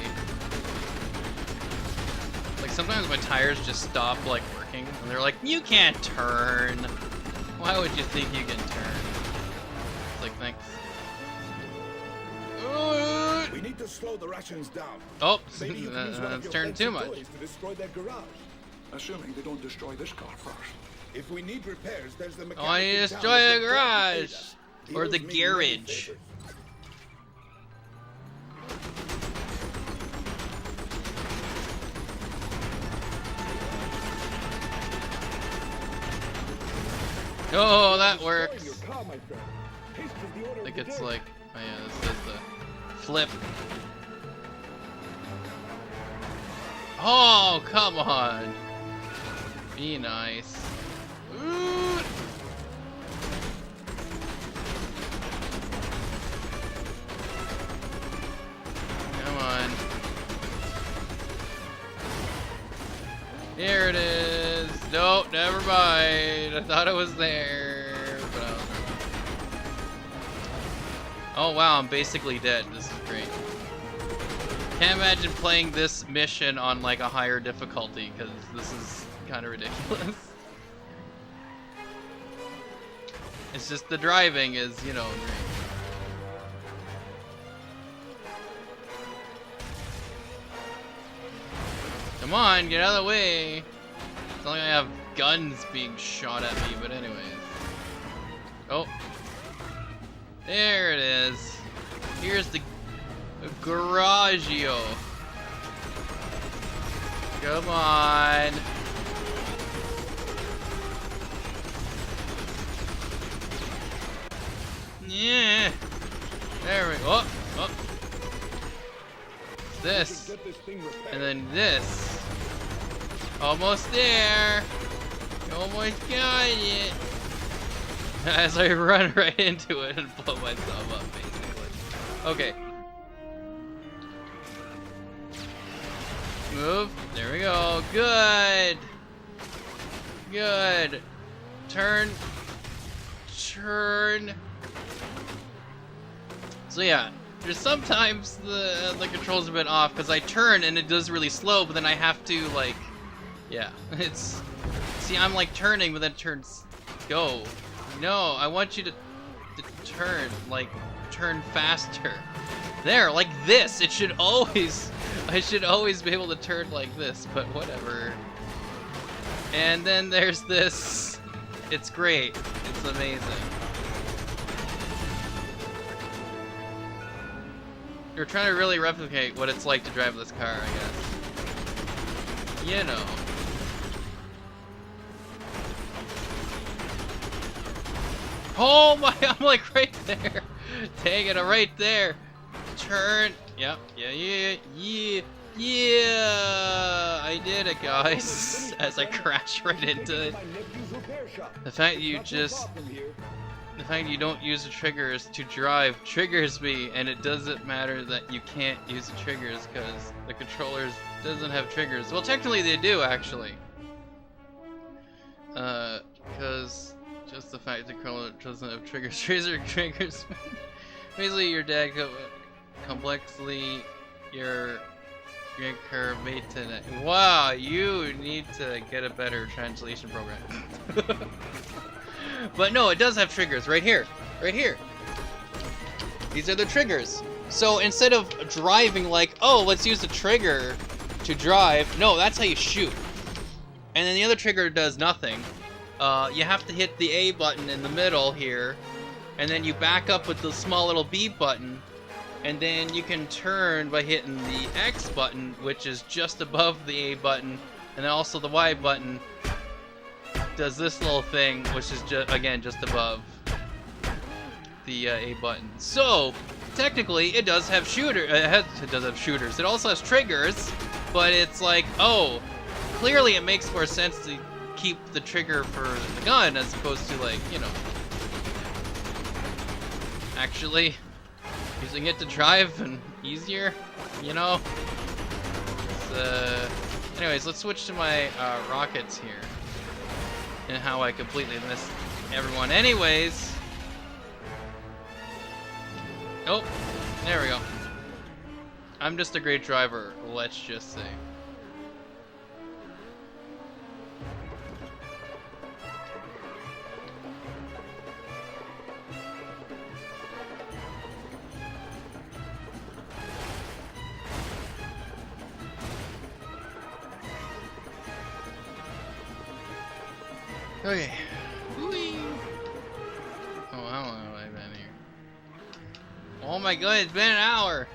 Like, sometimes my tires just stop, like, working, and they're like, you can't turn. Why would you think you can turn? It's like, thanks. We need to slow the Russians down. Oh, Maybe you can use one of that's your turned too fancy much. toys to destroy their garage. Assuming they don't destroy this car first. If we need repairs, there's the mechanic. Oh, I need to in town destroy that a will gladly aid garage. us. He Or owes the me many garage. favors. Oh, that works. Your car, my friend. Haste is the order I think of the it's day. like, oh yeah, this is the flip. Oh, come on. Be nice. Ooh. Come on. Here it is. Nope, never mind. I thought it was there, but oh wow, I'm basically dead. This is great. Can't imagine playing this mission on like a higher difficulty because this is kind of ridiculous. It's just the driving is, you know, great. Come on, get out of the way. It's not like I have guns being shot at me, but anyways. Oh. There it is. Here's the Garagio. Come on. Yeah. There we go. Oh. This. And then this. Almost there. Almost got it. As I run right into it and blow myself up, basically. Okay. Move. There we go. Good. Good. Turn. Turn. So yeah, there's sometimes the controls are a bit off because I turn and it does really slow, but then I have to like, yeah, it's. See, I'm like turning, but then it turns. Go. No, I want you to turn, like, turn faster. There, like this. It should always, I should always be able to turn like this, but whatever. And then there's this. It's great. It's amazing. You're trying to really replicate what it's like to drive this car, I guess. You know. Oh my, I'm like right there. Dang it, I'm right there. Turn. Yep. Yeah. I did it, guys. As I crash right into it. The fact you don't use the triggers to drive triggers me, and it doesn't matter that you can't use the triggers because the controllers doesn't have triggers. Well, technically they do, actually. Because just the fact the controller doesn't have triggers. Triggers. Basically, your dad complexly your car made tonight. Wow, you need to get a better translation program. But no, it does have triggers right here. Right here. These are the triggers. So instead of driving like, oh, let's use the trigger to drive. No, that's how you shoot. And then the other trigger does nothing. You have to hit the A button in the middle here. And then you back up with the small little B button. And then you can turn by hitting the X button, which is just above the A button. And then also the Y button does this little thing, which is again just above the A button. So technically, it does have it does have shooters. It also has triggers, but it's like, oh, clearly it makes more sense to keep the trigger for the gun as opposed to, like, you know, actually using it to drive and easier, you know. Anyways, let's switch to my rockets here. And how I completely missed everyone. Anyways. Oh, there we go. I'm just a great driver, let's just say. Okay. Whee. Oh, how long have I been here? Oh my god, it's been an hour!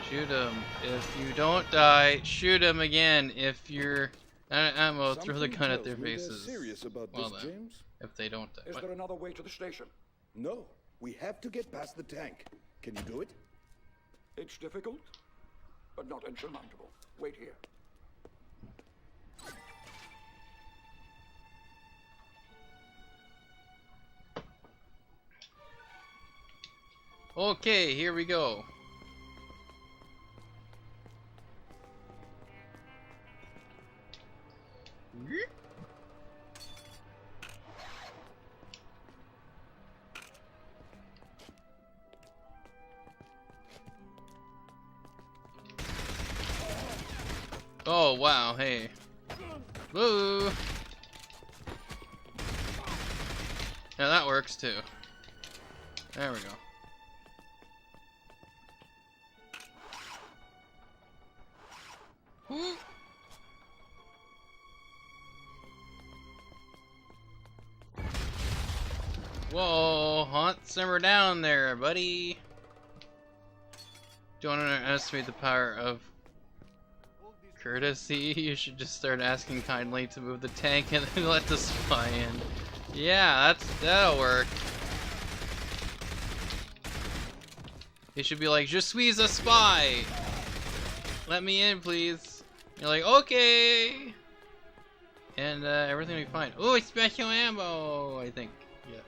Shoot him. If you don't die, shoot him again. If you're out of ammo, throw the gun at their faces. Well then, James? If they don't die. Is there another way to the station? No, we have to get past the tank. Can you do it? It's difficult, but not insurmountable. Wait here. Okay, here we go. Oh wow, hey. Woo! Yeah, that works too. There we go. Whoa, hunt, simmer down there, buddy. Don't underestimate the power of courtesy. You should just start asking kindly to move the tank and then let the spy in. Yeah, that'll work. He should be like, "Je suis a spy. Let me in, please." You're like, "Okay." And everything will be fine. Oh, special ammo, I think. Yes.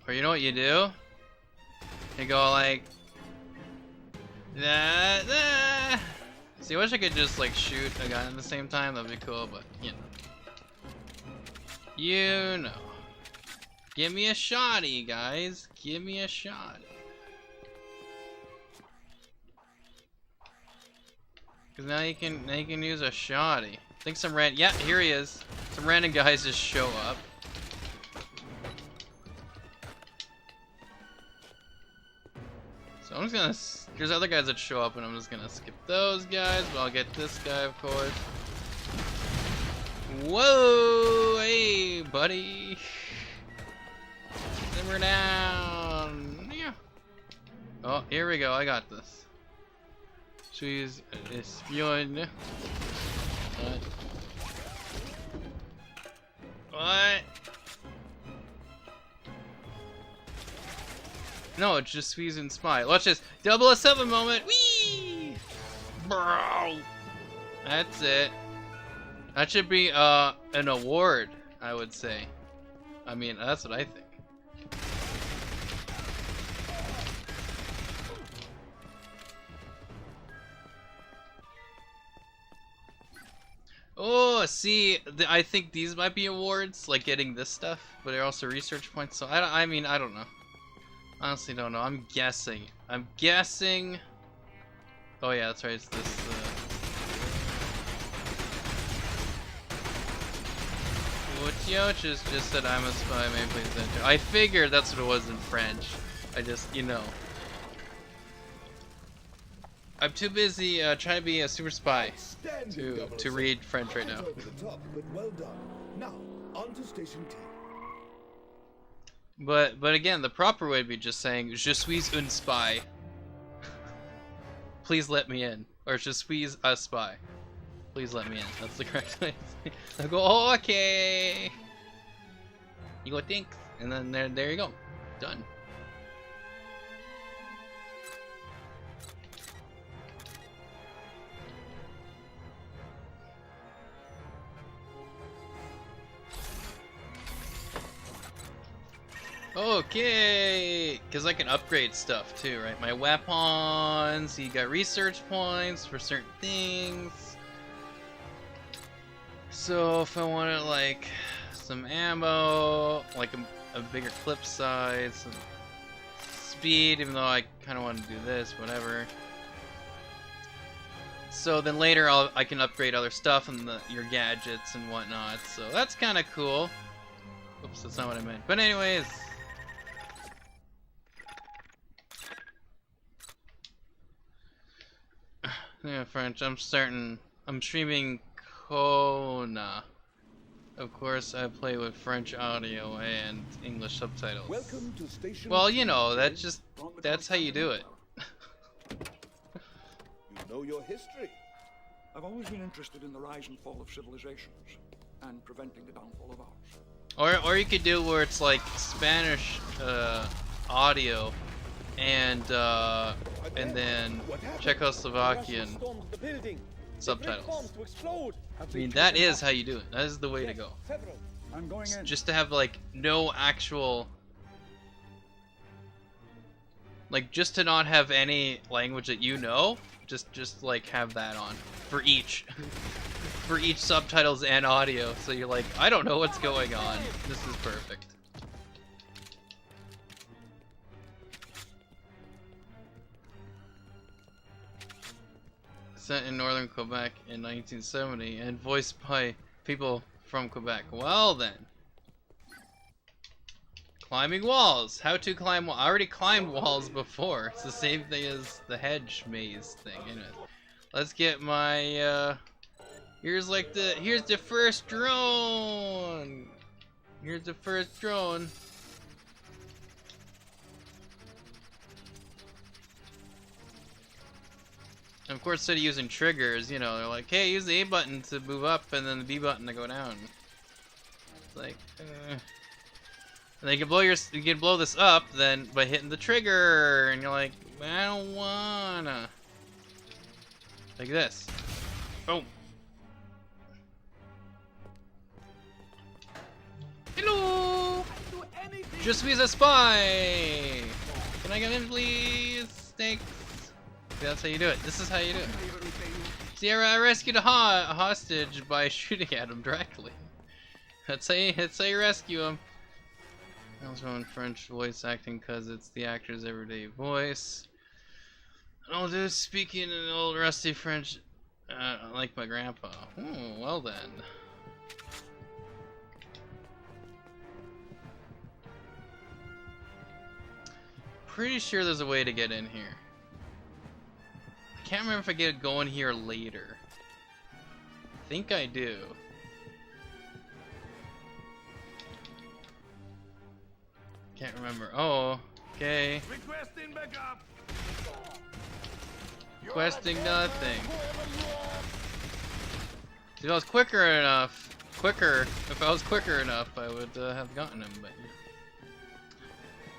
Or you know what you do? You go like that. See, I wish I could just like shoot a gun at the same time. That'd be cool, but you know. You know. Give me a shotty, guys. Give me a shot. Cause now you can use a shotty. I think some yeah, here he is. Some random guys just show up. So I'm just gonna. There's other guys that show up, and I'm just gonna skip those guys, but I'll get this guy, of course. Whoa! Hey, buddy! Simmer down! Yeah. Oh, here we go. I got this. She's spewing. What? No, it's just Squeeze and Spy. Watch this. 007 moment. Whee! Bro. That's it. That should be an award, I would say. I mean, that's what I think. Oh, see, I think these might be awards, like getting this stuff, but they're also research points. So I mean, I don't know. Honestly, don't know. I'm guessing. I'm guessing. Oh yeah, that's right. It's this. What just said I'm a spy. May please enter. I figured that's what it was in French. I just, you know. I'm too busy trying to be a super spy to read French right now. Well done. Now, on to station T. But again, the proper way would be just saying "Je suis un spy." Please let me in, or "Je suis a spy." Please let me in. That's the correct way. I go, oh, okay. You go, thanks, and then there you go, done. Okay, because I can upgrade stuff too, right? My weapons, you got research points for certain things. So if I wanted like some ammo, like a bigger clip size, some speed, even though I kind of want to do this, whatever. So then later I can upgrade other stuff and your gadgets and whatnot. So that's kind of cool. Oops, that's not what I meant. But anyways. Yeah, French. I'm streaming Kona. Of course, I play with French audio and English subtitles. Welcome to station. Well, you know, that's how you do it. You know your history. I've always been interested in the rise and fall of civilizations and preventing the downfall of ours. Or you could do where it's like Spanish audio and then Czechoslovakian subtitles. I mean, that is how you do it. That is the way to go. I'm going in. Just to have like no actual, like just to not have any language that you know. Just like have that on for each subtitles and audio. So you're like, I don't know what's going on. This is perfect. Set in northern Quebec in 1970 and voiced by people from Quebec. Well then. Climbing walls. How to climb walls. I already climbed walls before. It's the same thing as the hedge maze thing, isn't it? Let's get my, here's the first drone. Here's the first drone. And of course, instead of using triggers, you know, they're like, hey, use the A button to move up and then the B button to go down. It's like, and they can blow this up then by hitting the trigger, and you're like, I don't wanna. Like this. Boom. Hello. Je suis a spy. Can I get in, please? Thanks. That's how you do it. This is how you do it. See, I rescued a hostage by shooting at him directly. That's how you rescue him. I was wrong French voice acting because it's the actor's everyday voice. I'll do speaking in an old rusty French like my grandpa. Oh, well then. Pretty sure there's a way to get in here. I can't remember if I get going here later. I think I do. Can't remember. Oh, okay. Requesting backup. Requesting nothing. If I was quicker enough, if I was quicker enough, I would have gotten him, but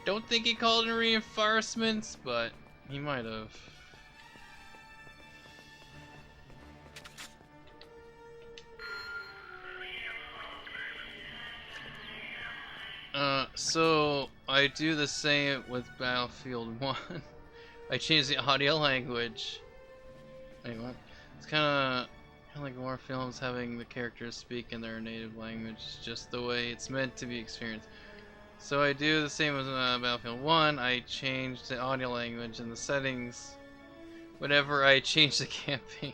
don't think he called in reinforcements, but he might have. So I do the same with Battlefield 1. I change the audio language. Wait, what? It's kind of like war films, having the characters speak in their native language, just the way it's meant to be experienced. So I do the same with Battlefield 1. I change the audio language in the settings whenever I change the campaign.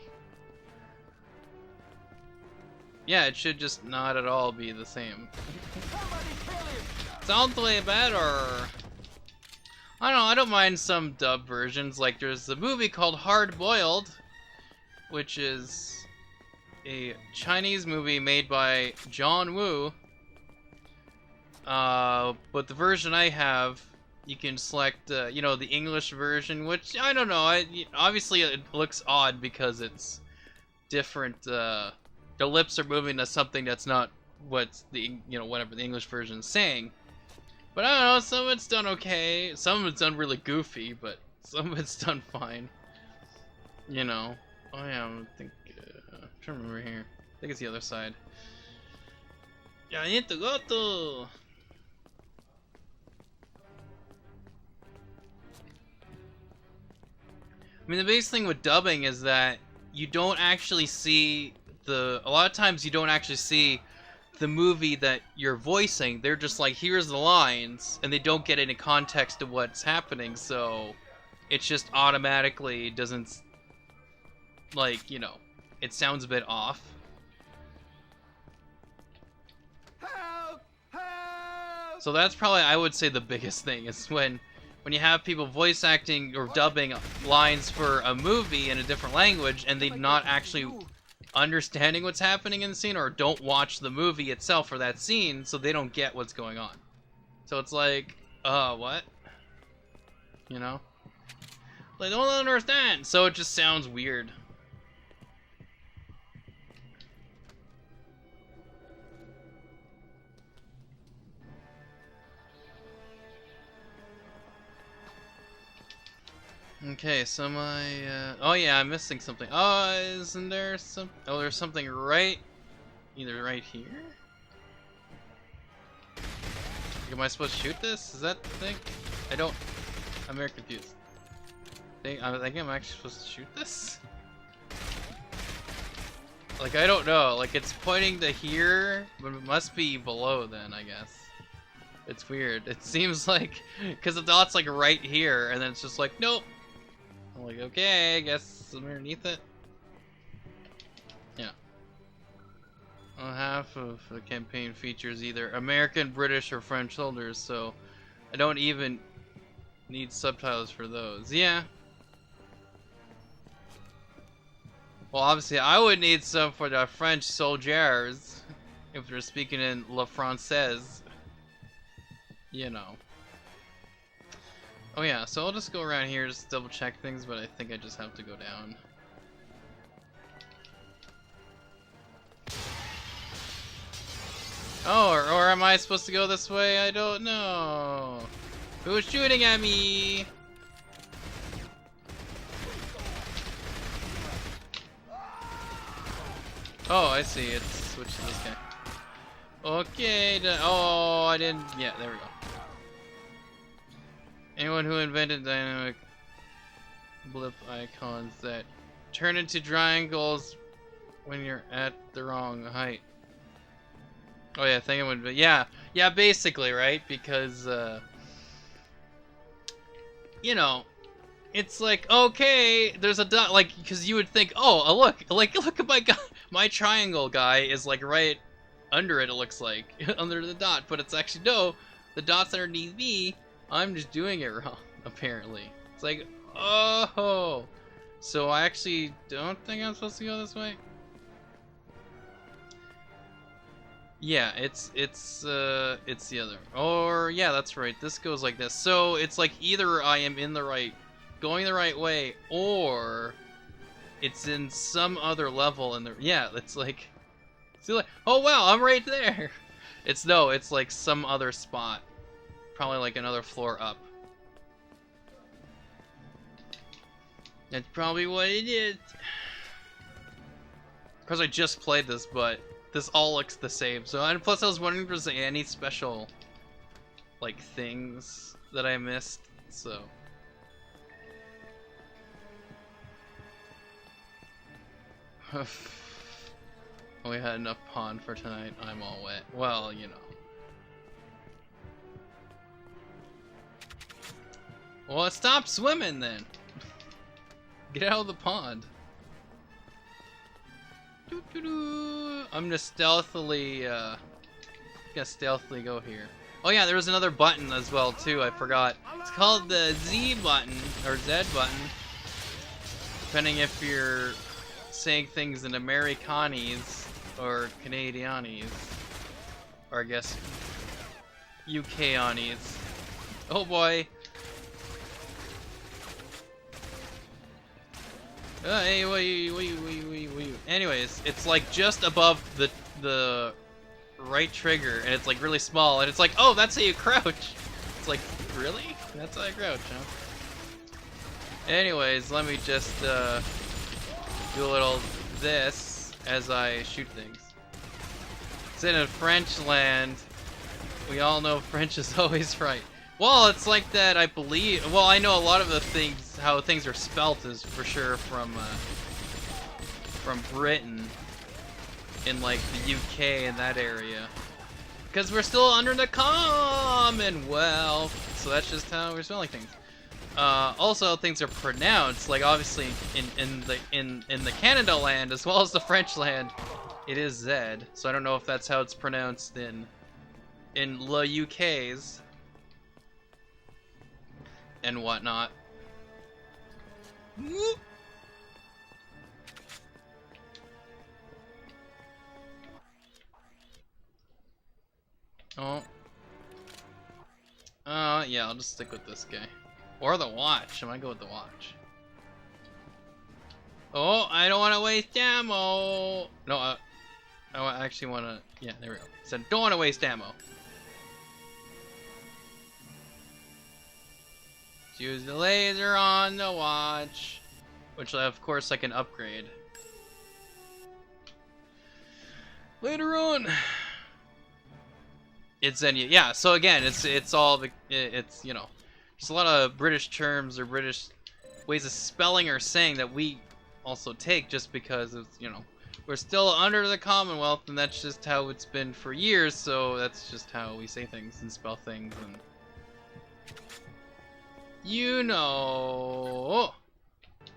Yeah, it should just not at all be the same. Sounds way better. I don't know, I don't mind some dub versions. Like there's a movie called Hard Boiled, which is a Chinese movie made by John Woo. But the version I have, you can select, you know, the English version, which I don't know. Obviously, it looks odd because it's different. The lips are moving to something that's not what's the, you know, whatever the English version is saying. But I don't know. Some of it's done okay. Some of it's done really goofy, but some of it's done fine. You know. Oh yeah, I think. I'm trying to remember here. I think it's the other side. Yeah, I need to go to. I mean, the biggest thing with dubbing is that you don't actually see a lot of times you don't actually see the movie that you're voicing. They're just like, here's the lines, and they don't get any context of what's happening, so it just automatically doesn't, like, you know, it sounds a bit off. Help! Help! So that's probably, I would say, the biggest thing is when you have people voice acting or dubbing lines for a movie in a different language and they're not actually understanding what's happening in the scene, or don't watch the movie itself for that scene, so they don't get what's going on. So it's like, what? You know? They don't understand, so it just sounds weird. Okay, so my, oh yeah, I'm missing something. Oh, isn't there some, oh, there's something right, either right here? Am I supposed to shoot this? Is that the thing? I'm very confused. I think I'm actually supposed to shoot this? Like, I don't know, like it's pointing to here, but it must be below then, I guess. It's weird. It seems like, because the dot's like right here, and then it's just like, nope. I'm like, okay, I guess I'm underneath it. Yeah. Well, half of the campaign features either American, British, or French soldiers, so I don't even need subtitles for those. Yeah. Well, obviously, I would need some for the French soldiers if they're speaking in Le Française. You know. Oh yeah, so I'll just go around here, just double check things, but I think I just have to go down. Oh, or am I supposed to go this way? I don't know. Who's shooting at me? Oh, I see. It's switched to this guy. Okay. Oh, I didn't. Yeah, there we go. Anyone who invented dynamic blip icons that turn into triangles when you're at the wrong height. Oh yeah, I think it would be. Yeah, basically, right? Because you know, it's like, okay, there's a dot, like, because you would think, oh, look at my guy, my triangle guy is like right under it. It looks like under the dot, but it's actually no, the dot's underneath me. I'm just doing it wrong, apparently. It's like, oh, so I actually don't think I'm supposed to go this way. Yeah, it's the other. Or yeah, that's right. This goes like this. So it's like either I am going the right way, or it's in some other level in the. Yeah, it's like, see, like, oh wow, I'm right there. It's like some other spot. Probably like another floor up. That's probably what it is. Because I just played this, but this all looks the same. So, and plus I was wondering if there's any special, like, things that I missed, so. We had enough pond for tonight. I'm all wet. Well, you know. Well, stop swimming then. Get out of the pond. I'm gonna stealthily go here. Oh yeah, there was another button as well too. I forgot. It's called the Z button or Z button, depending if you're saying things in Americanese or Canadianese, or I guess UKanese. Oh boy. Hey, wait. Anyways, it's like just above the right trigger, and it's like really small, and it's like, oh, that's how you crouch. It's like, really? That's how I crouch, huh? Anyways, let me just do a little this as I shoot things. It's in a French land. We all know French is always right. Well, it's like that, I believe. Well, I know a lot of the things, how things are spelt is for sure from Britain, in like the UK and that area, because we're still under the Commonwealth. So that's just how we're spelling things. Also, things are pronounced, like obviously in the Canada land as well as the French land, it is Z. So I don't know if that's how it's pronounced in the UK's. And whatnot. Oh. Yeah, I'll just stick with this guy. Or the watch. I might go with the watch. Oh, I don't want to waste ammo. No, I actually want to. Yeah, there we go. So don't want to waste ammo. Use the laser on the watch, which of course I can upgrade later on. It's yeah. So again, it's all it's you know, there's a lot of British terms or British ways of spelling or saying that we also take just because it's, you know, we're still under the Commonwealth, and that's just how it's been for years. So that's just how we say things and spell things and. You know.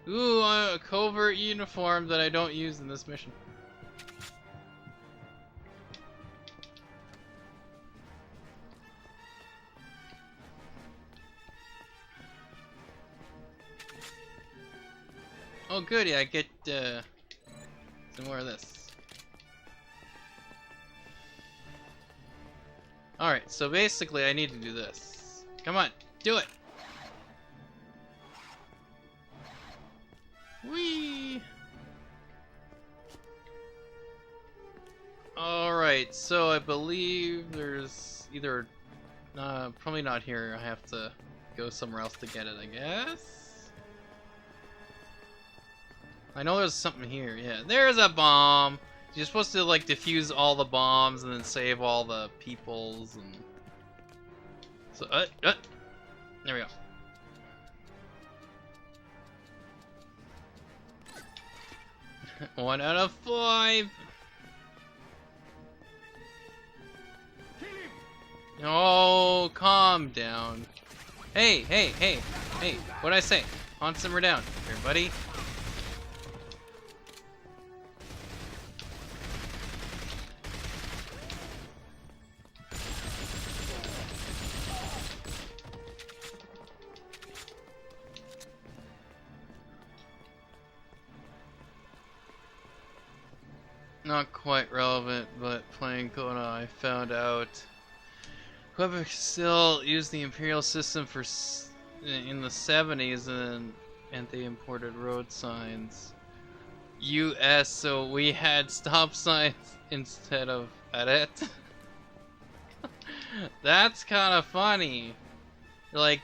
Ooh, a covert uniform that I don't use in this mission. Oh, good. Yeah, I get some more of this. Alright, so basically I need to do this. Come on, do it! Whee! Alright, so I believe there's either... probably not here. I have to go somewhere else to get it, I guess? I know there's something here. Yeah, there's a bomb! You're supposed to, like, defuse all the bombs and then save all the peoples and... So, there we go. One out of 5! Oh, calm down. Hey, what'd I say? On simmer down, here, buddy. Not quite relevant, but playing Kona, I found out Quebec still used the imperial system for in the 70s, and they imported road signs. U.S. So we had stop signs instead of arrête. That's kind of funny. Like,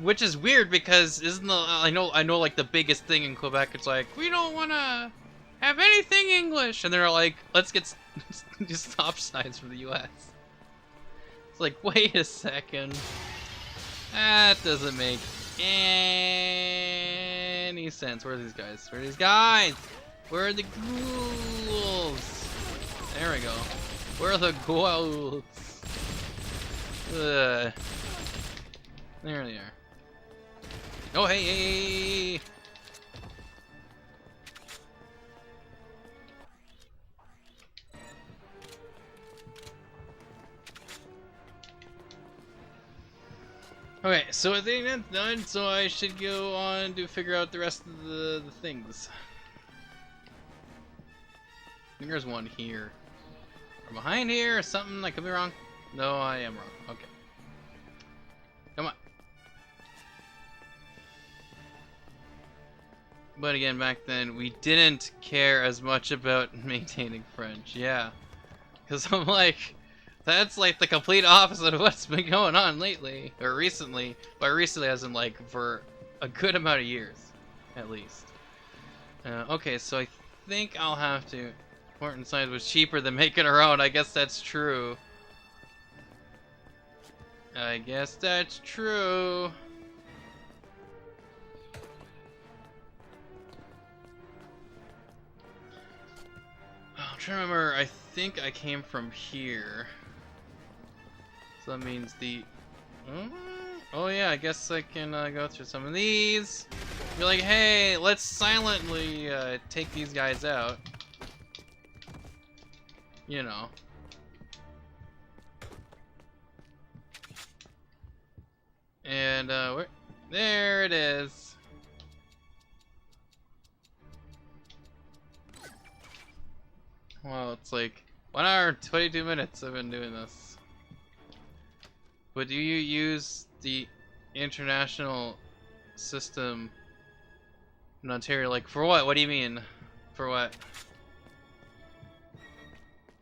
which is weird because isn't the I know like the biggest thing in Quebec, it's like we don't want to have anything English, and they're like, let's get just stop signs from the U.S. It's like, wait a second, that doesn't make any sense. Where are these guys? Where are these guys? Where are the ghouls? There we go. Where are the ghouls? There they are. Oh, hey. Okay, so I think that's done, so I should go on to figure out the rest of the things. I think there's one here. Or behind here or something, I could be wrong. No, I am wrong. Okay. Come on. But again, back then, we didn't care as much about maintaining French. Yeah. Because I'm like... That's like the complete opposite of what's been going on lately, or recently. By recently, as in like for a good amount of years, at least. Okay, so I think I'll have to. Important Science was cheaper than making our own. I guess that's true. I guess that's true. I'm trying to remember. I think I came from here. So that means the... Oh yeah, I guess I can go through some of these. Be like, hey, let's silently take these guys out. You know. And there it is. Well, it's like 1 hour and 22 minutes I've been doing this. But do you use the international system in Ontario? Like, for what? What do you mean? For what?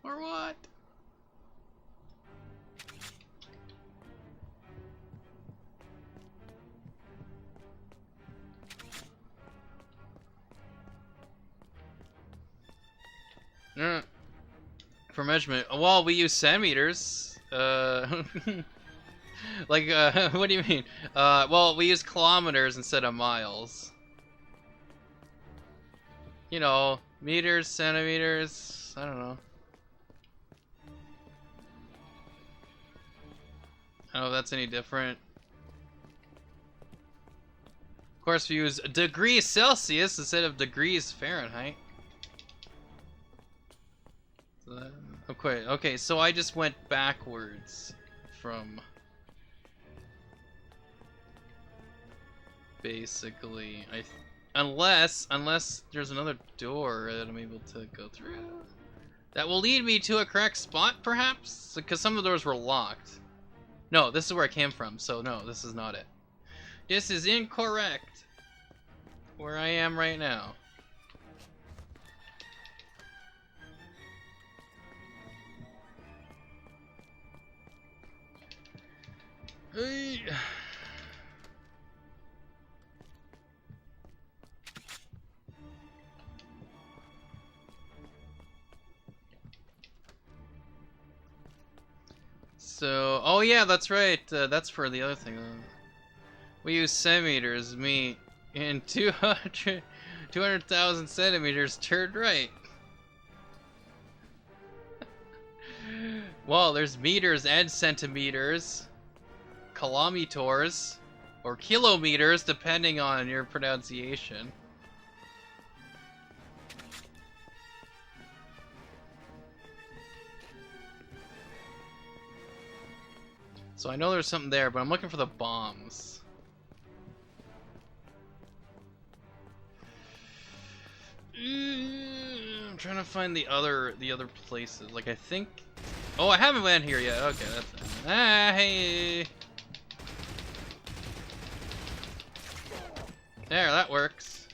For what? For measurement. Well, we use centimeters. Like, what do you mean? Well, we use kilometers instead of miles. You know, meters, centimeters, I don't know. I don't know if that's any different. Of course, we use degrees Celsius instead of degrees Fahrenheit. Okay, so I just went backwards from... Basically, I Unless there's another door that I'm able to go through. That will lead me to a correct spot, perhaps? Because some of the doors were locked. No, this is where I came from, so no, this is not it. This is incorrect. Where I am right now. Hey. So, oh yeah, that's right. That's for the other thing. We use centimeters, me in 200,000 centimeters turned right. Well, there's meters and centimeters, kilometers, or kilometers, depending on your pronunciation. So I know there's something there, but I'm looking for the bombs. I'm trying to find the other places. Like, I think... Oh, I haven't went here yet. Okay, that's it. Ah, hey! There, that works.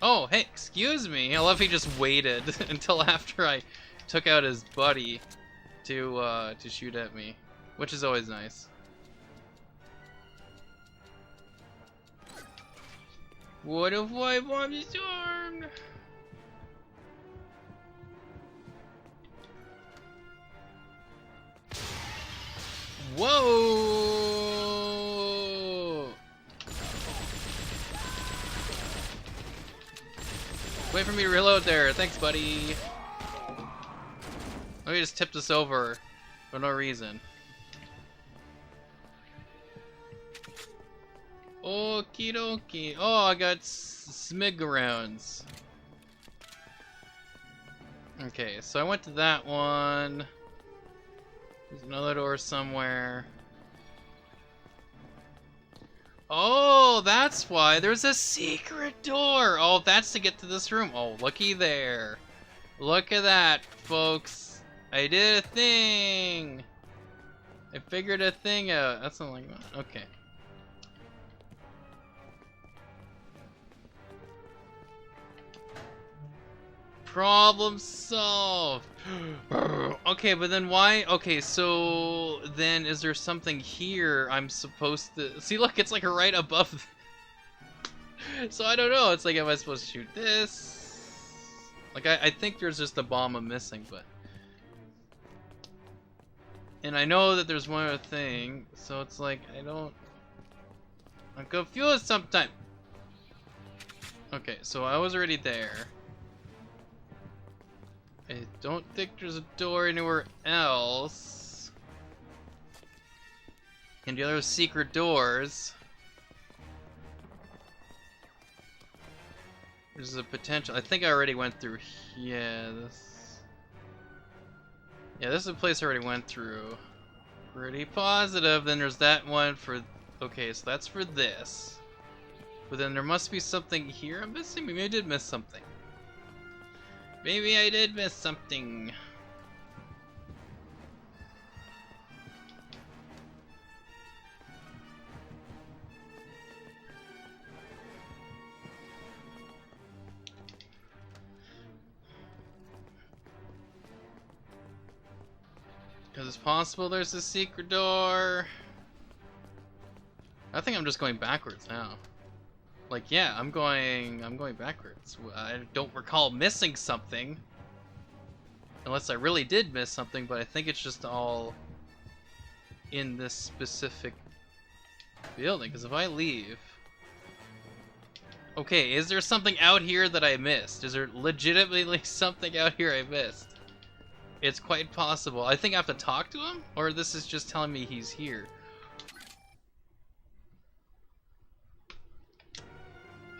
Oh, hey, excuse me. I love he just waited until after I took out his buddy to shoot at me, which is always nice. What if my bomb is armed? Whoa! Wait for me to reload there. Thanks, buddy. Let me just tip this over for no reason. Okie dokie. Oh, I got smigarounds. Okay, so I went to that one. There's another door somewhere. Oh, that's why there's a secret door. Oh, that's to get to this room. Oh, looky there. Look at that, folks. I did a thing. I figured a thing out. That's not like that. Okay. Problem solved. Okay, but then why? Okay, so then is there something here I'm supposed to... See, look, it's like right above. So I don't know. It's like, am I supposed to shoot this? Like, I think there's just a bomb I'm missing, but... And I know that there's one other thing, so it's like, I'm confused sometimes. Okay, so I was already there. I don't think there's a door anywhere else. And the other secret doors. There's a potential. I think I already went through here. Yeah, this is a place I already went through. Pretty positive. Then there's that one for... Okay, so that's for this. But then there must be something here I'm missing. Maybe I did miss something. Maybe I did miss something. Because it's possible there's a secret door. I think I'm just going backwards now. Like, yeah, I'm going backwards. I don't recall missing something. Unless I really did miss something, but I think it's just all in this specific building. Because if I leave... Okay, is there something out here that I missed? Is there legitimately something out here I missed? It's quite possible. I think I have to talk to him? Or this is just telling me he's here.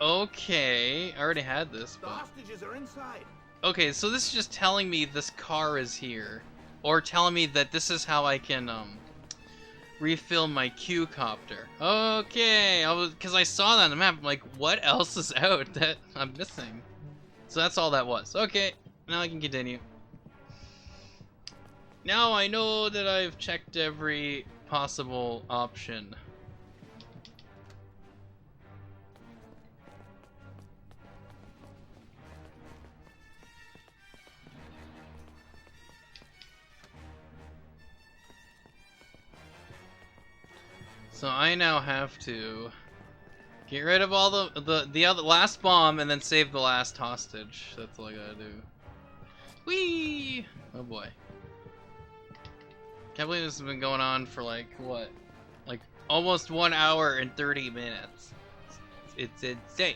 Okay, I already had this, but... The hostages are inside. Okay, so this is just telling me this car is here. Or telling me that this is how I can, refill my Q-copter. Okay, because I saw that on the map. I'm like, what else is out that I'm missing? So that's all that was. Okay, now I can continue. Now I know that I've checked every possible option. So I now have to get rid of all the other last bomb and then save the last hostage. That's all I gotta do. Whee! Oh boy. Can't believe this has been going on for like what? Like almost 1 hour and 30 minutes. It's insane.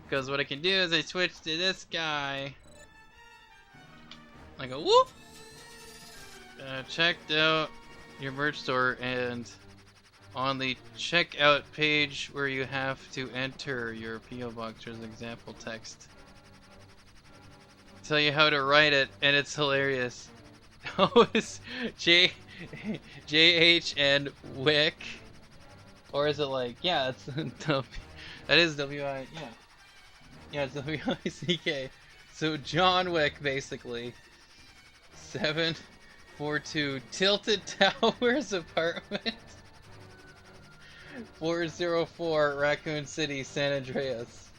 Because what I can do is I switch to this guy. I go whoop! Checked out your merch store, and on the checkout page where you have to enter your P.O. box, there's an example text. Tell you how to write it, and it's hilarious. Oh, it's JH and Wick, or is it like, yeah, it's that is W-I, yeah, it's W-I-C-K. So John Wick, basically. 742 Tilted Towers apartment. 404 Raccoon City, San Andreas.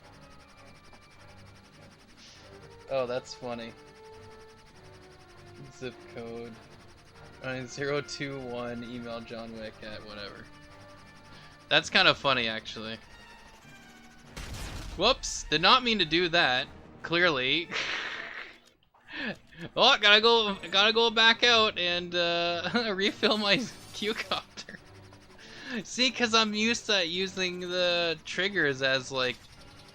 Oh, that's funny. Zip code 021, email John Wick at whatever. That's kind of funny, actually. Whoops, did not mean to do that, clearly. Oh, gotta go back out and refill my Q-copter. See, because I'm used to using the triggers as like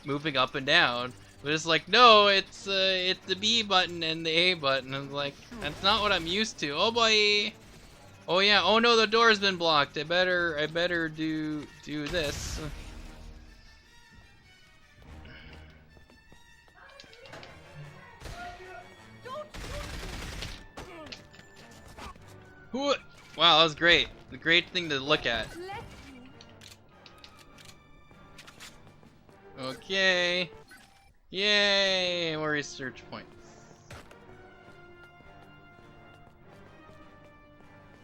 moving up and down, but it's like, no, it's the B button and the A button. I'm like, that's not what I'm used to. Oh boy. Oh yeah. Oh no, the door's been blocked. I better do this. Wow, that was great. A great thing to look at. Okay. Yay! More research points.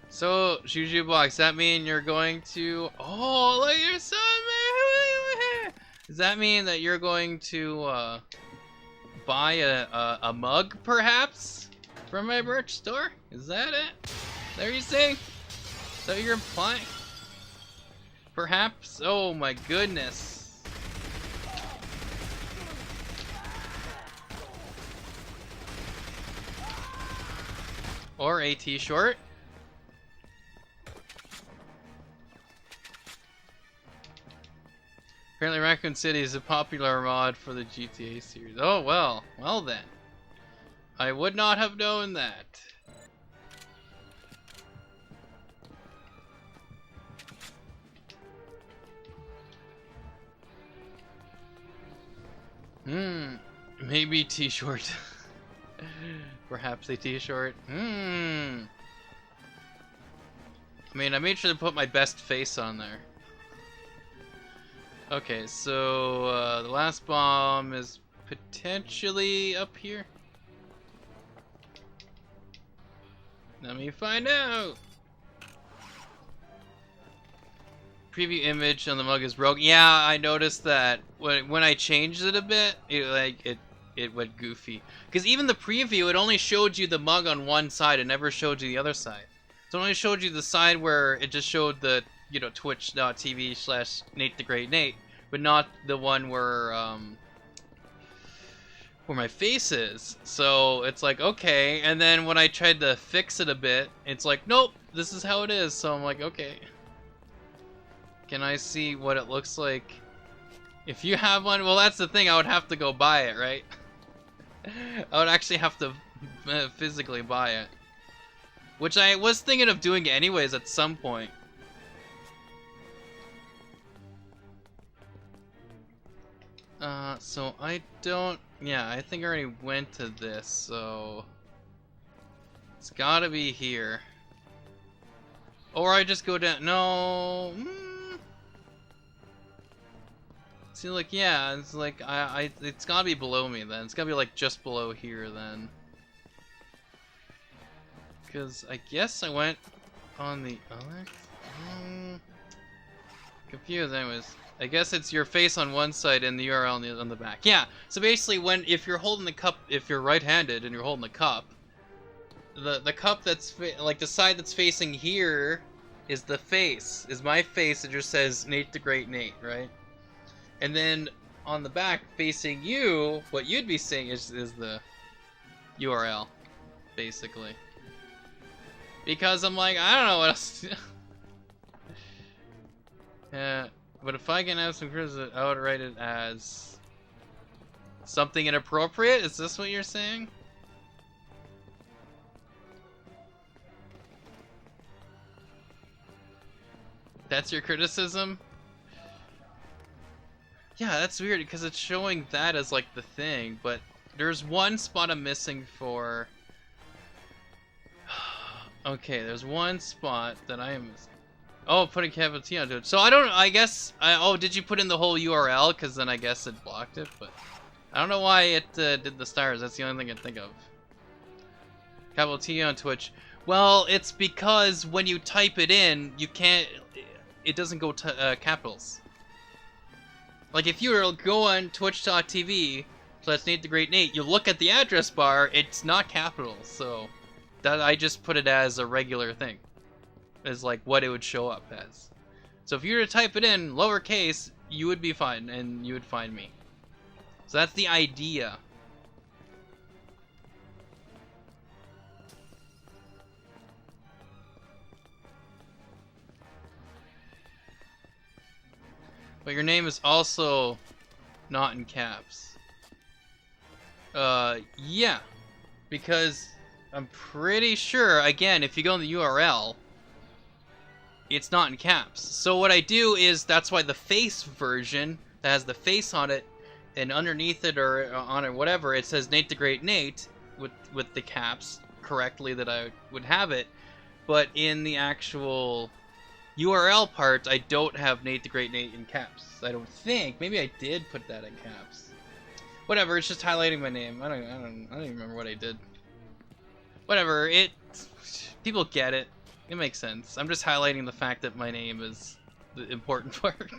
So, Juju Box, that mean you're going to... Oh, look, you're so... Does that mean that you're going to buy a mug, perhaps? From my merch store? Is that it? Is that what you're saying? Is that what you're implying? Perhaps? Oh my goodness. Or a t-shirt. Apparently Raccoon City is a popular mod for the GTA series. Oh well. Well then. I would not have known that. Maybe t-shirt. Perhaps a t-shirt. I mean, I made sure to put my best face on there. Okay, so the last bomb is potentially up here. Let me find out. Preview image on the mug is broken. Yeah, I noticed that when I changed it a bit, it went goofy. Because even the preview, it only showed you the mug on one side. It never showed you the other side. So it only showed you the side where it just showed the, you know, twitch.tv/NateTheGreatNate, but not the one where my face is. So it's like, okay. And then when I tried to fix it a bit, it's like, nope, this is how it is. So I'm like, okay. Can I see what it looks like? If you have one, well, that's the thing. I would have to go buy it, right? I would actually have to physically buy it. Which I was thinking of doing anyways at some point. So I don't... Yeah, I think I already went to this, so... It's gotta be here. Or I just go down. No. See, like, yeah, it's like it's gotta be below me then. It's gotta be like just below here then. Because I guess I went on the other. Confused, anyways. I guess it's your face on one side and the URL on the back. Yeah. So basically, if you're holding the cup, if you're right-handed and you're holding the cup, the cup that's like the side that's facing here is the face. Is my face. It just says Nate the Great Nate, right? And then on the back facing you, what you'd be seeing is the URL, basically. Because I'm like, I don't know what else to do. But if I can have some criticism, I would write it as something inappropriate? Is this what you're saying? That's your criticism? Yeah, that's weird because it's showing that as like the thing, but there's one spot I'm missing for... Okay, there's one spot that I am missing. Oh, putting capital T onto it. So I don't. I guess. Oh, did you put in the whole URL? Because then I guess it blocked it. But I don't know why it did the stars. That's the only thing I can think of. Capital T on Twitch. Well, it's because when you type it in, you can't. It doesn't go to capitals. Like if you were to go on Twitch.tv, so that's Nate the Great Nate. You look at the address bar. It's not capitals. So that I just put it as a regular thing. Is like what it would show up as. So if you were to type it in lowercase, you would be fine and you would find me. So that's the idea. But your name is also not in caps. Yeah. Because I'm pretty sure, again, if you go in the URL, it's not in caps. So what I do is, that's why the face version that has the face on it, and underneath it or on it, whatever, it says Nate the Great Nate with the caps correctly that I would have it. But in the actual URL part, I don't have Nate the Great Nate in caps. I don't think. Maybe I did put that in caps. Whatever. It's just highlighting my name. I don't even remember what I did. Whatever. People get it. It makes sense. I'm just highlighting the fact that my name is the important part.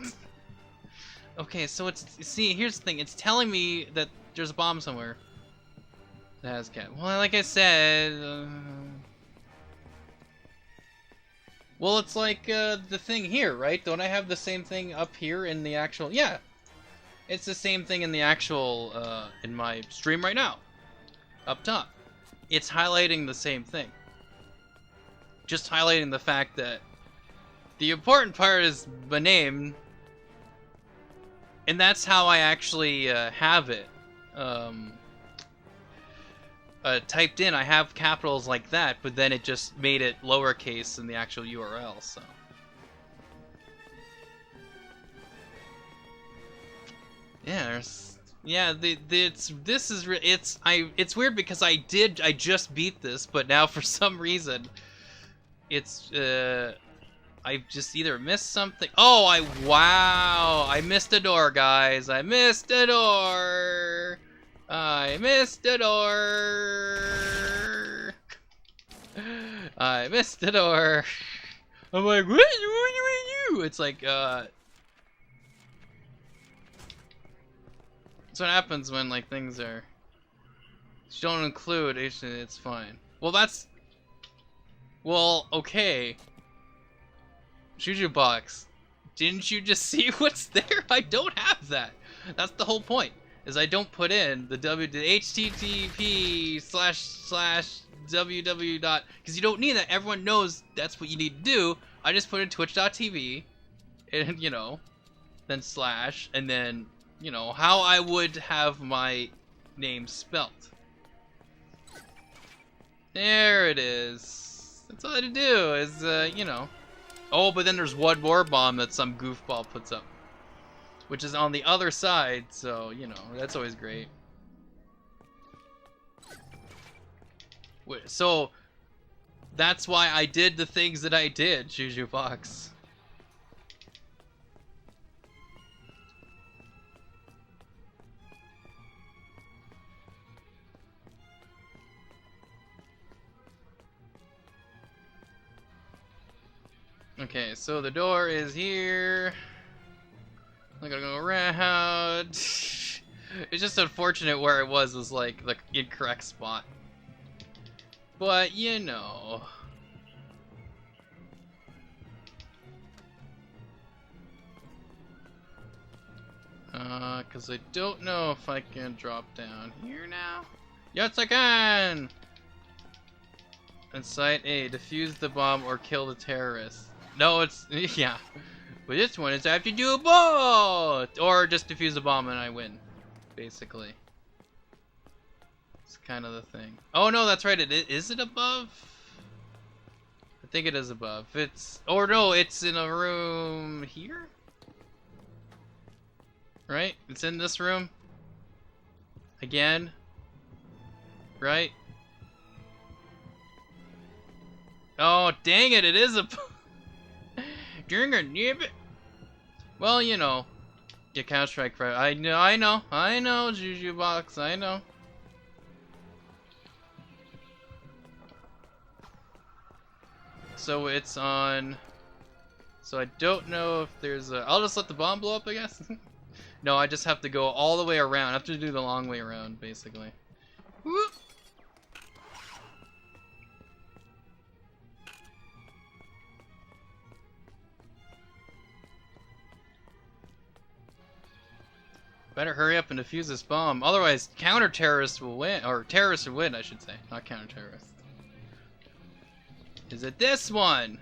Okay, so see, here's the thing. It's telling me that there's a bomb somewhere that has cat. Well, like I said, well, it's like the thing here, right? Don't I have the same thing up here in the actual? Yeah, it's the same thing in the actual in my stream right now, up top. It's highlighting the same thing. Just highlighting the fact that the important part is my name, and that's how I actually have it typed in. I have capitals like that, but then it just made it lowercase in the actual URL. So yeah, it's weird because I just beat this, but now for some reason. It's, I just either missed something. Oh, wow. I missed a door, guys. I missed a door. I missed a door. I missed a door. I'm like, what are you? It's like, that's what happens when, like, things are, you don't include, it's fine. Well, that's, well, okay. Juju Box, didn't you just see what's there? I don't have that. That's the whole point. Is I don't put in the http://www. Because you don't need that. Everyone knows that's what you need to do. I just put in twitch.tv, and you know, then / and then you know how I would have my name spelt. There it is. That's all I had to do is, you know. Oh, but then there's one more bomb that some goofball puts up, which is on the other side, so, you know, that's always great. Wait, so, That's why I did the things that I did, Juju Fox. Okay, so the door is here. I'm gonna go around. It's just unfortunate where it was like the incorrect spot. But you know. Cause I don't know if I can drop down here now. Yes, I can! Incite A, defuse the bomb or kill the terrorists. No, it's, yeah. But this one is I have to do both! Or just defuse the bomb and I win, basically. It's kind of the thing. Oh no, that's right, is it above? I think it is above. It's, or no, it's in a room here? Right? It's in this room? Again? Right? Oh, dang it, it is a... Well, you know. You Counter-Strike, I know, Juju Box, I know. So it's on... So I don't know if there's a... I'll just let the bomb blow up, I guess? No, I just have to go all the way around. I have to do the long way around, basically. Whoop. Better hurry up and defuse this bomb. Otherwise, counter-terrorists will win. Or terrorists will win, I should say. Not counter-terrorists. Is it this one?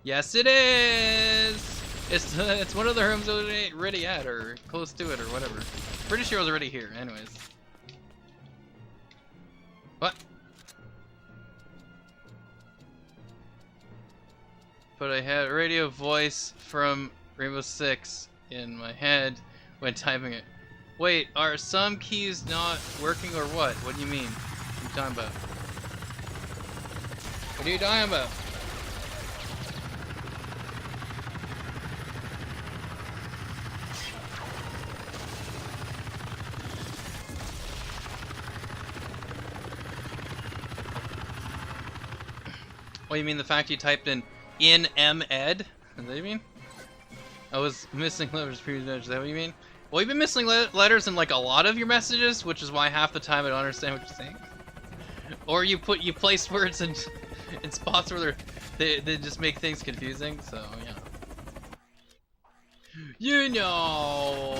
Yes, it is! It's one of the rooms already at, or close to it, or whatever. Pretty sure it was already here, anyways. What? But I had a radio voice from Rainbow Six in my head when typing it. Wait, are some keys not working or what? What do you mean? What are you talking about? What are you talking about? Oh, you mean the fact you typed in ed? Is that what you mean? I was missing letters previously. Is that what you mean? Well, you've been missing letters in like a lot of your messages, which is why half the time I don't understand what you're saying. Or you place words in spots where they just make things confusing. So yeah. You know,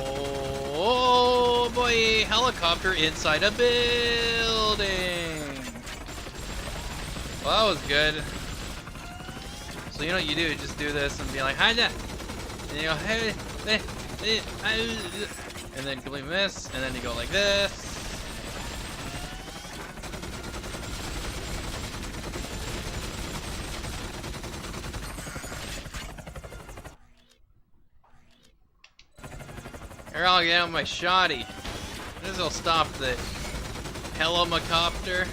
oh boy, helicopter inside a building. Well, that was good. So you know what you do? You just do this and be like, hi there. And you go, hey, and then complete this, and then you go like this. Here, I'll get out my shotty. This will stop the helicopter.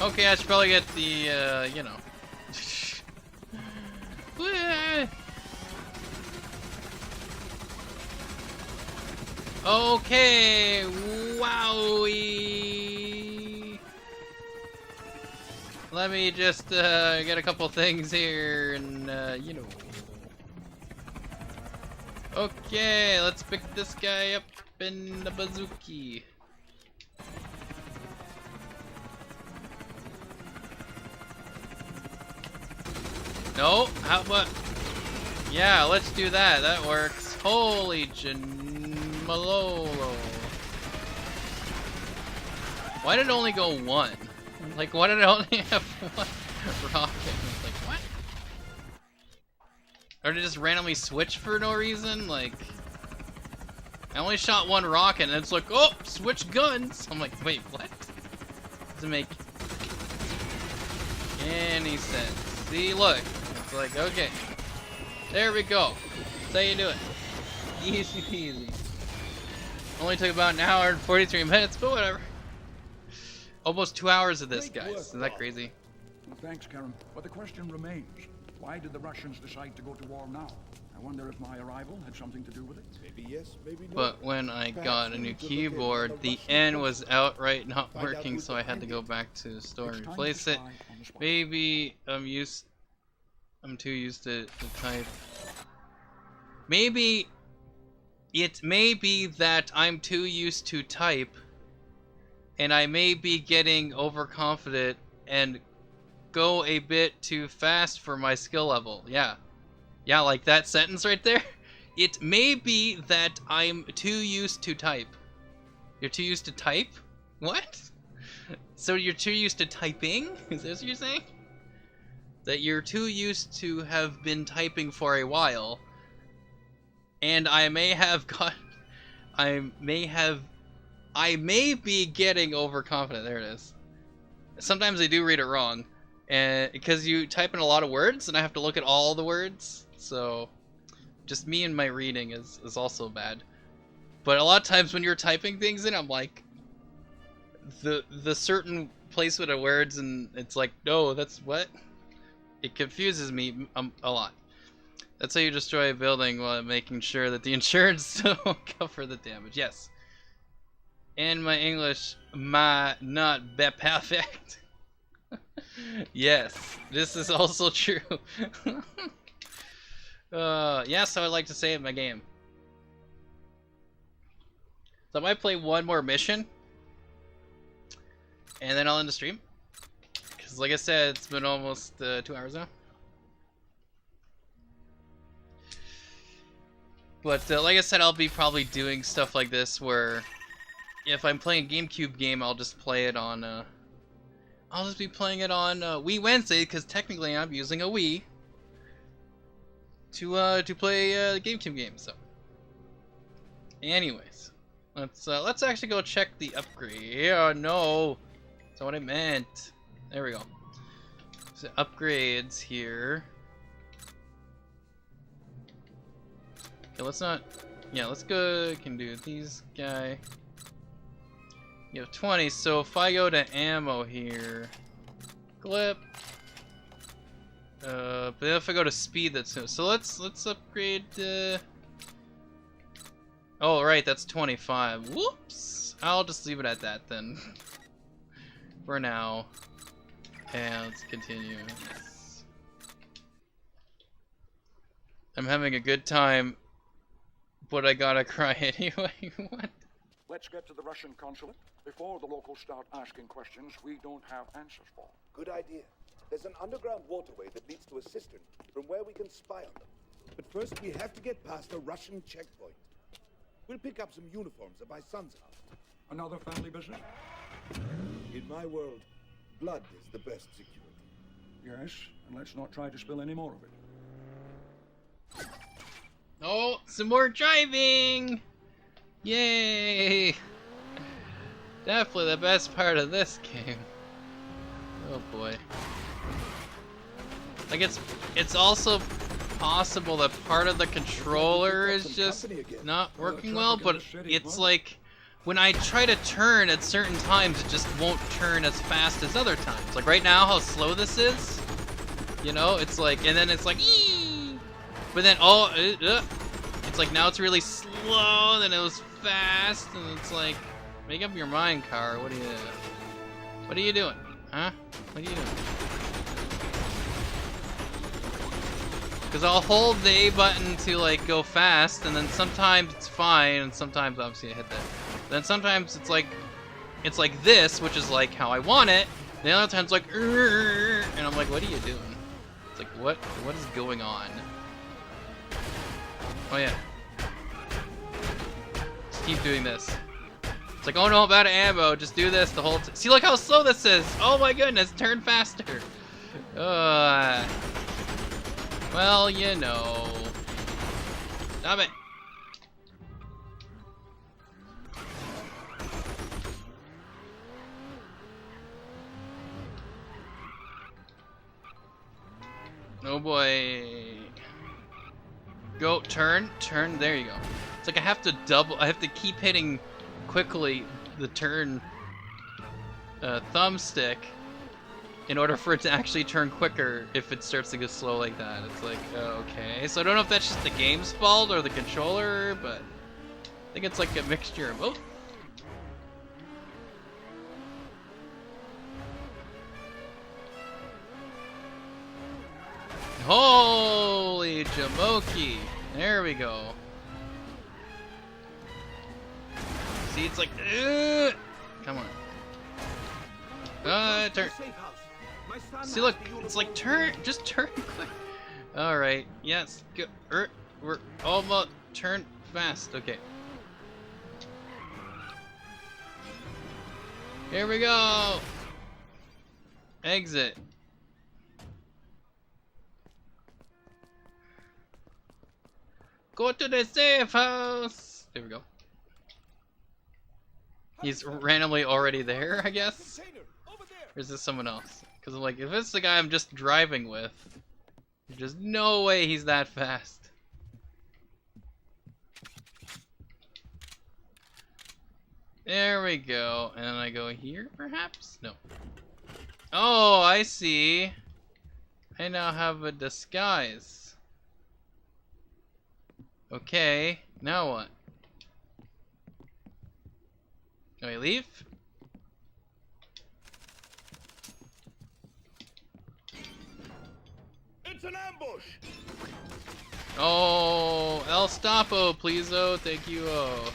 Okay, I should probably get the, you know. Okay, wowie. Let me just, get a couple things here and, you know. Okay, let's pick this guy up in the bazooki. No, how about? Yeah, let's do that. That works. Holy Malolo. Why did it only go one? Like, why did it only have one rocket? Like, what? Or did it just randomly switch for no reason? Like, I only shot one rocket and it's like, oh, switch guns. I'm like, wait, what? Doesn't make any sense. See, look. It's like, okay. There we go. That's how you do it. Easy peasy. Only took about an hour and 43 minutes, but whatever. Almost 2 hours of this, guys. Isn't that crazy? Well, thanks, Karen. But the question remains, why did the Russians decide to go to war now? I wonder if my arrival had something to do with it. Maybe yes, maybe no. But when I got a new keyboard, the N was outright not working, so I had to go back to the store and replace it. Maybe I'm too used to type. Maybe it may be that I'm too used to type, and I may be getting overconfident and go a bit too fast for my skill level. Yeah, like that sentence right there. It may be that I'm too used to type. You're too used to type? What? So you're too used to typing? Is this what you're saying? That you're too used to have been typing for a while, and I may be getting overconfident. There it is. Sometimes I do read it wrong, and because you type in a lot of words, and I have to look at all the words, so just me and my reading is also bad. But a lot of times when you're typing things in, I'm like, the certain placement of words, and it's like, no, that's what? It confuses me a lot. That's how you destroy a building while making sure that the insurance don't cover the damage. Yes. And my English might not be perfect. Yes, this is also true. Yes, I would like to save my game. So I might play one more mission, and then I'll end the stream. Because like I said, it's been almost 2 hours now. But like I said, I'll be probably doing stuff like this where if I'm playing a Gamecube game, I'll just play it on I'll just be playing it on Wii Wednesday, because technically I'm using a Wii to play the Gamecube game. So anyways, let's actually go check the upgrade. Oh no, that's not what I meant. There we go. So upgrades here. Okay, let's not. Yeah, let's go. Can do these guy. You have 20, so if I go to ammo here, clip. But if I go to speed, that's no. So let's upgrade. Oh right, that's 25. Whoops. I'll just leave it at that then. For now. And let's continue. I'm having a good time, but I gotta cry anyway. What? Let's get to the Russian consulate before the locals start asking questions we don't have answers for. Good idea. There's an underground waterway that leads to a cistern from where we can spy on them. But first we have to get past a Russian checkpoint. We'll pick up some uniforms at my son's house. Another family business? In my world, blood is the best security. Yes, and let's not try to spill any more of it. Oh, some more driving! Yay! Definitely the best part of this game. Oh boy. Like it's also possible that part of the controller is just not working well, but it's like when I try to turn at certain times, it just won't turn as fast as other times. Like right now, how slow this is, you know, it's like, and then it's like, ee! But then it's like now it's really slow, then it was fast, and it's like, make up your mind, car. What are you doing? Huh? What are you doing? Because I'll hold the A button to like go fast, and then sometimes it's fine, and sometimes obviously I hit that. Then sometimes it's like this, which is like how I want it. The other times like, and I'm like, what are you doing? It's like, what is going on? Oh yeah. Just keep doing this. It's like, oh no, I'm out of ammo. Just do this the whole time. See, look how slow this is. Oh my goodness, turn faster. Well, you know. Stop it. Oh boy. Go, turn, there you go. It's like I have to keep hitting quickly the turn thumbstick in order for it to actually turn quicker if it starts to go slow like that. It's like, okay. So I don't know if that's just the game's fault or the controller, but I think it's like a mixture of both. Holy jamoki! There we go. See, it's like, come on. Turn. See, look, it's like just turn quick. All right, yes, go. We're almost turn fast. Okay. Here we go. Exit. Go to the safe house. There we go. He's randomly already there, I guess. Or is this someone else? Because I'm like, if it's the guy I'm just driving with, there's just no way he's that fast. There we go. And then I go here, perhaps? No. Oh, I see. I now have a disguise. Okay, now what? Can we leave? It's an ambush! Oh, El Stapo, please, oh, thank you, oh.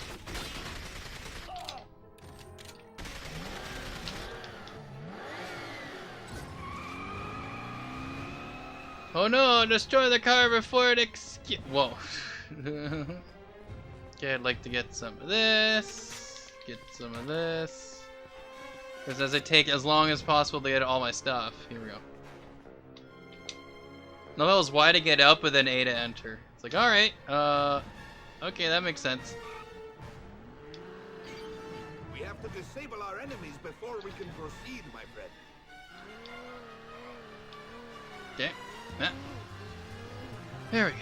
Oh no, destroy the car before it whoa. Okay, I'd like to get some of this, get some of this. Because as I take as long as possible to get all my stuff. Here we go. No, that was Y to get out, but then A to enter. It's like, alright, okay, that makes sense. We have to disable our enemies before we can proceed, my friend. Okay, there we go.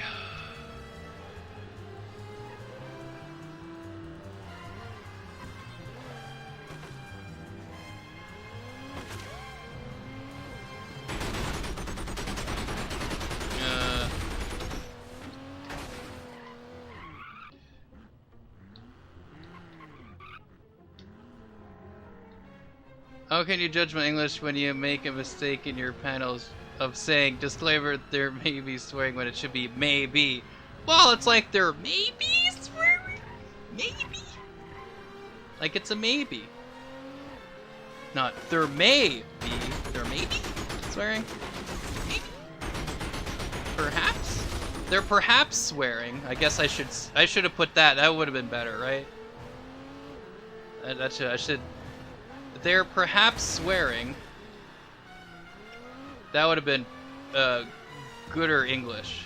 How can you judge my English when you make a mistake in your panels of saying disclaimer there may be swearing when it should be maybe? Well, it's like there may be swearing? Maybe? Like it's a maybe. Not there may be. There may be swearing? Maybe? Perhaps? They're perhaps swearing. I guess I should have put that. That would have been better, right? I should. They're perhaps swearing. That would have been gooder English.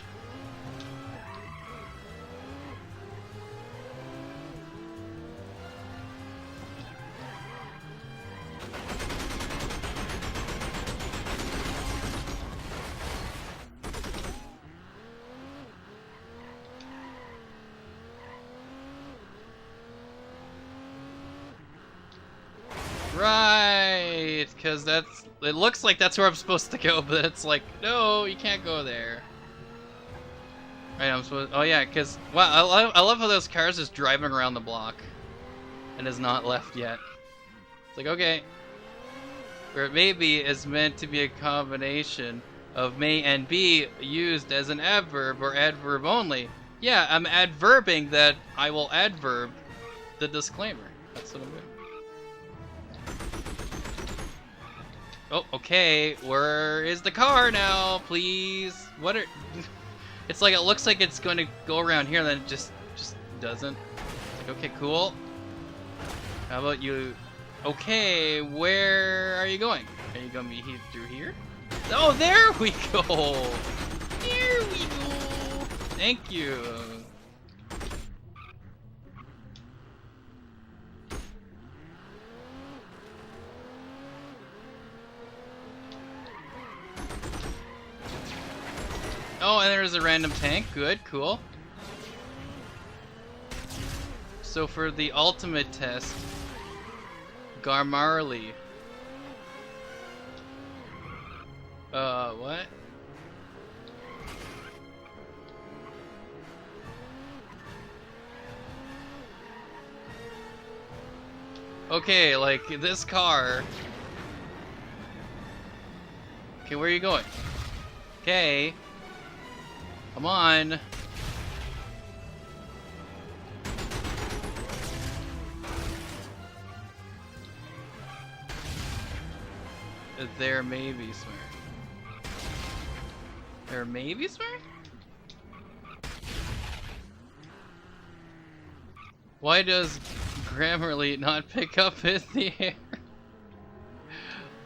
Right, because it looks like that's where I'm supposed to go, but it's like, no, you can't go there. Right, I'm supposed, oh yeah, because, wow, I love how those cars is driving around the block and is not left yet. It's like, okay. Where maybe is meant to be a combination of may and be used as an adverb or adverb only. Yeah, I'm adverbing that I will adverb the disclaimer. That's what I'm doing. Oh, okay. Where is the car now, please? What are... It's like, it looks like it's going to go around here, and then it just doesn't. It's like, okay, cool. How about you... Okay, where are you going? Are you going to be through here? Oh, there we go! There we go! Thank you. Oh, and there's a random tank. Good, cool. So for the ultimate test, Garmarley. What? Okay, like, this car... Okay, where are you going? Okay. Come on. There may be smart. There may be smart? Why does Grammarly not pick up in the air?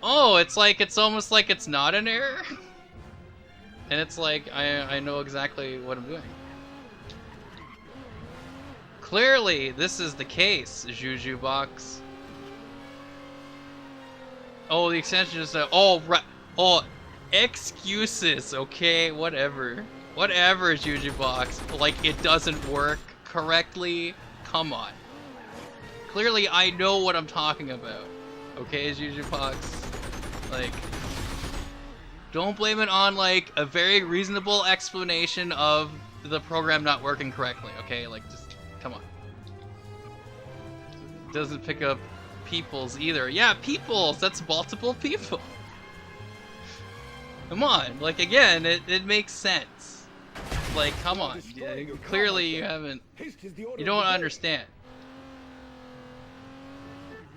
Oh, it's like, it's almost like it's not an error? And it's like, I know exactly what I'm doing. Clearly, this is the case, Juju Box. Oh, the extension is oh, right. Oh, excuses, okay? Whatever. Whatever, Juju Box. Like, it doesn't work correctly. Come on. Clearly, I know what I'm talking about. Okay, Juju Box. Like, don't blame it on, like, a very reasonable explanation of the program not working correctly, okay? Like, just, come on. It doesn't pick up peoples either. Yeah, peoples! That's multiple people! Come on, like, again, it makes sense. Like, come on. Clearly you haven't... You don't understand.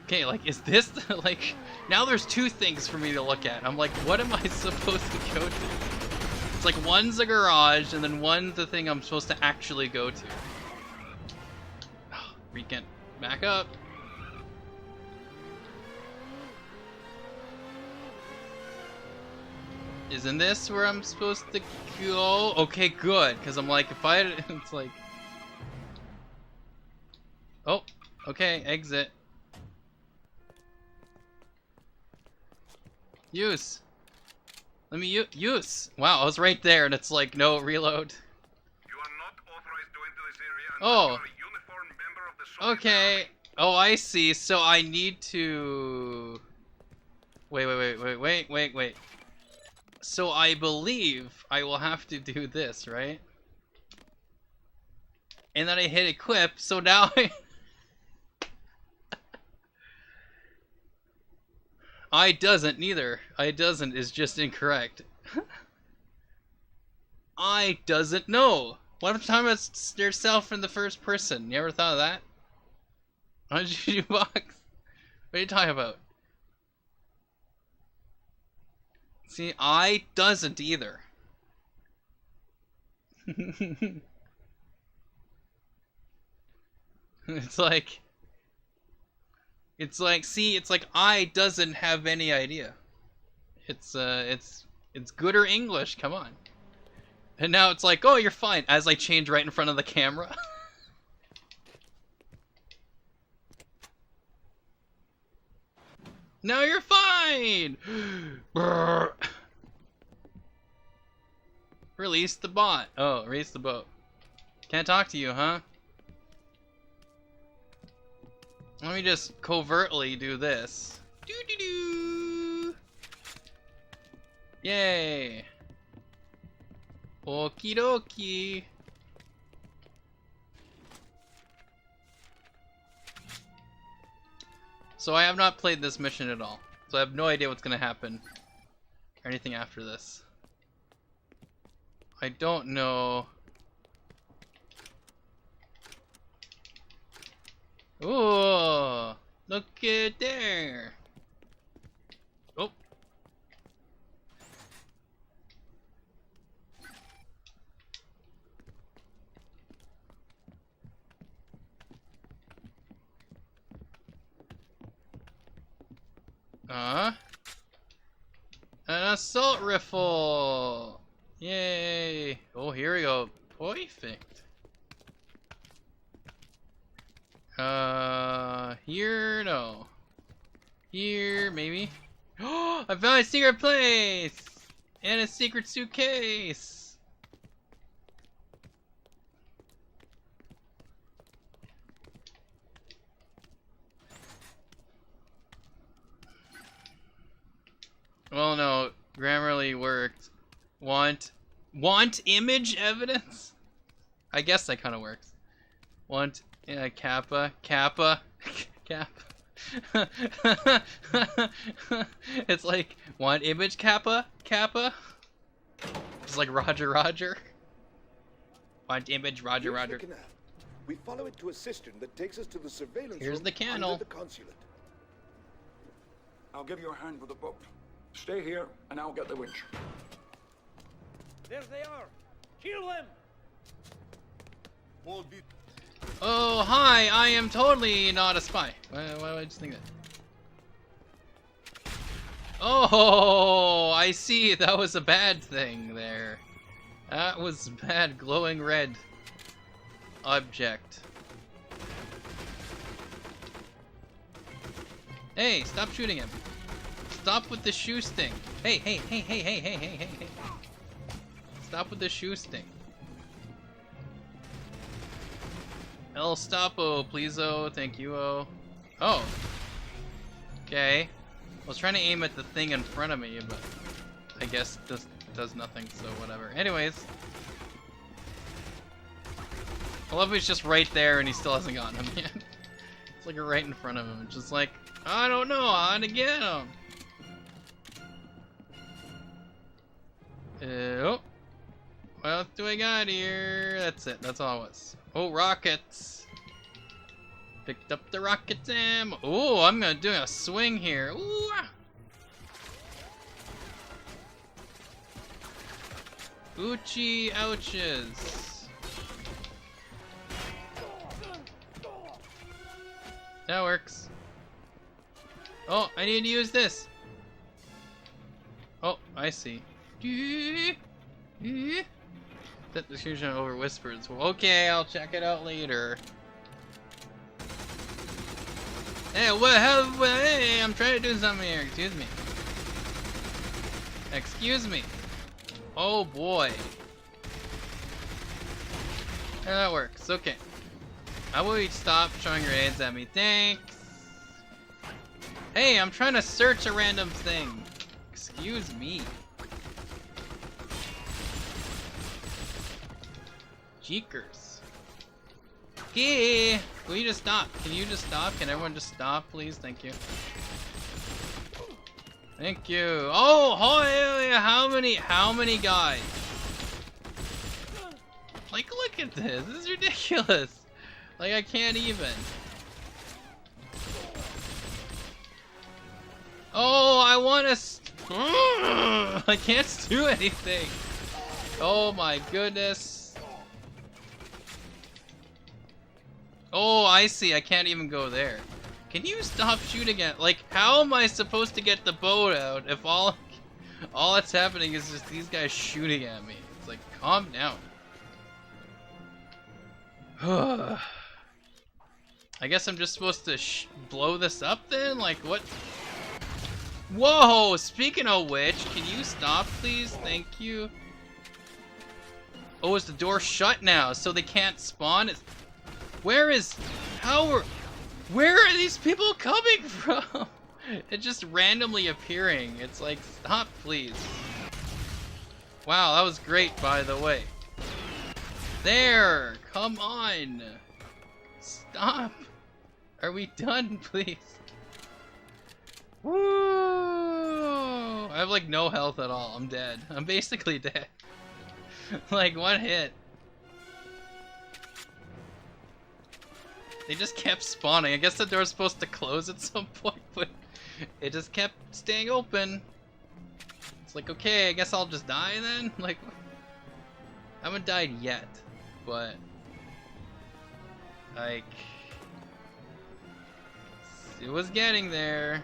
Okay, like, is this, like... Now there's two things for me to look at. I'm like, what am I supposed to go to? It's like, one's a garage, and then one's the thing I'm supposed to actually go to. Oh, freaking back up. Isn't this where I'm supposed to go? Okay, good, because I'm like, if I... It's like... Oh, okay, exit. Use. Let me use. Wow, I was right there, and it's like, no, reload. You are not authorized to enter this area Oh. unless you are a uniformed member of the Soviet Okay. Army. Oh, I see. So I need to... Wait. So I believe I will have to do this, right? And then I hit equip, so now I doesn't neither. I doesn't is just incorrect. I doesn't know. What if time it's yourself in the first person? You ever thought of that? On Juju Box? What are you talking about? See, I doesn't either. It's like, see, it's like I doesn't have any idea. It's gooder English, come on. And now it's like, oh, you're fine, as I change right in front of the camera. Now you're fine! Brrr. Release the bot. Oh, release the boat. Can't talk to you, huh? Let me just covertly do this. Doo-doo-doo! Yay! Okie dokie! So I have not played this mission at all. So I have no idea what's gonna happen. Or anything after this. I don't know. Ooh! Look at there! Oh! An assault rifle! Yay! Oh, here we go. Perfect. Here, no. Here, maybe. Oh, I found a secret place! And a secret suitcase! Well, no, Grammarly worked. Want image evidence? I guess that kind of works. Want kappa kappa. It's like want image kappa kappa. It's like Roger Roger. Want image Roger Here's Roger. the canal. We follow it to a cistern that takes us to the surveillance Here's room the canal. under the consulate. I'll give you a hand with the boat. Stay here, and I'll get the winch. There they are. Kill them. Oh, hi, I am totally not a spy. Why would I just think that? Oh, I see. That was a bad thing there. That was bad. Glowing red object. Hey, stop shooting him. Stop with the shoe sting. Hey. Stop with the shoe sting. El Stapo, please-o, thank you-o. Oh. Okay. I was trying to aim at the thing in front of me, but I guess this does nothing, so whatever. Anyways. I love he's just right there and he still hasn't gotten him yet. It's like right in front of him. It's just like, I don't know how to get him. Oh. What else do I got here? That's it. That's all it was. Oh, rockets. Picked up the rockets and... Oh, I'm gonna do a swing here. Ooh. Oochie ouches. That works. Oh, I need to use this. Oh, I see. Set the fusion over whispers. Well, okay, I'll check it out later. Hey, hey, I'm trying to do something here. Excuse me. Excuse me. Oh boy. Yeah, that works. Okay. How about we stop showing grenades at me? Thanks. Hey, I'm trying to search a random thing. Excuse me. Jeekers. Okay. Will you just stop? Can you just stop? Can everyone just stop, please? Thank you. Thank you. Oh, how many guys? Like, look at this. This is ridiculous. Like, I can't even. Oh, I want to. I can't do anything. Oh my goodness. Oh, I see. I can't even go there. Can you stop shooting at? Like, how am I supposed to get the boat out if all that's happening is just these guys shooting at me? It's like, calm down. I guess I'm just supposed to blow this up then? Like, what? Whoa! Speaking of which, can you stop, please? Thank you. Oh, is the door shut now, so they can't spawn? Where are these people coming from? It's just randomly appearing. It's like, stop, please. Wow, that was great, by the way. There! Come on! Stop! Are we done, please? Woo! I have like no health at all. I'm dead. I'm basically dead. Like one hit. They just kept spawning. I guess the door's supposed to close at some point, but it just kept staying open. It's like, okay, I guess I'll just die then? Like, I haven't died yet, but like, it was getting there.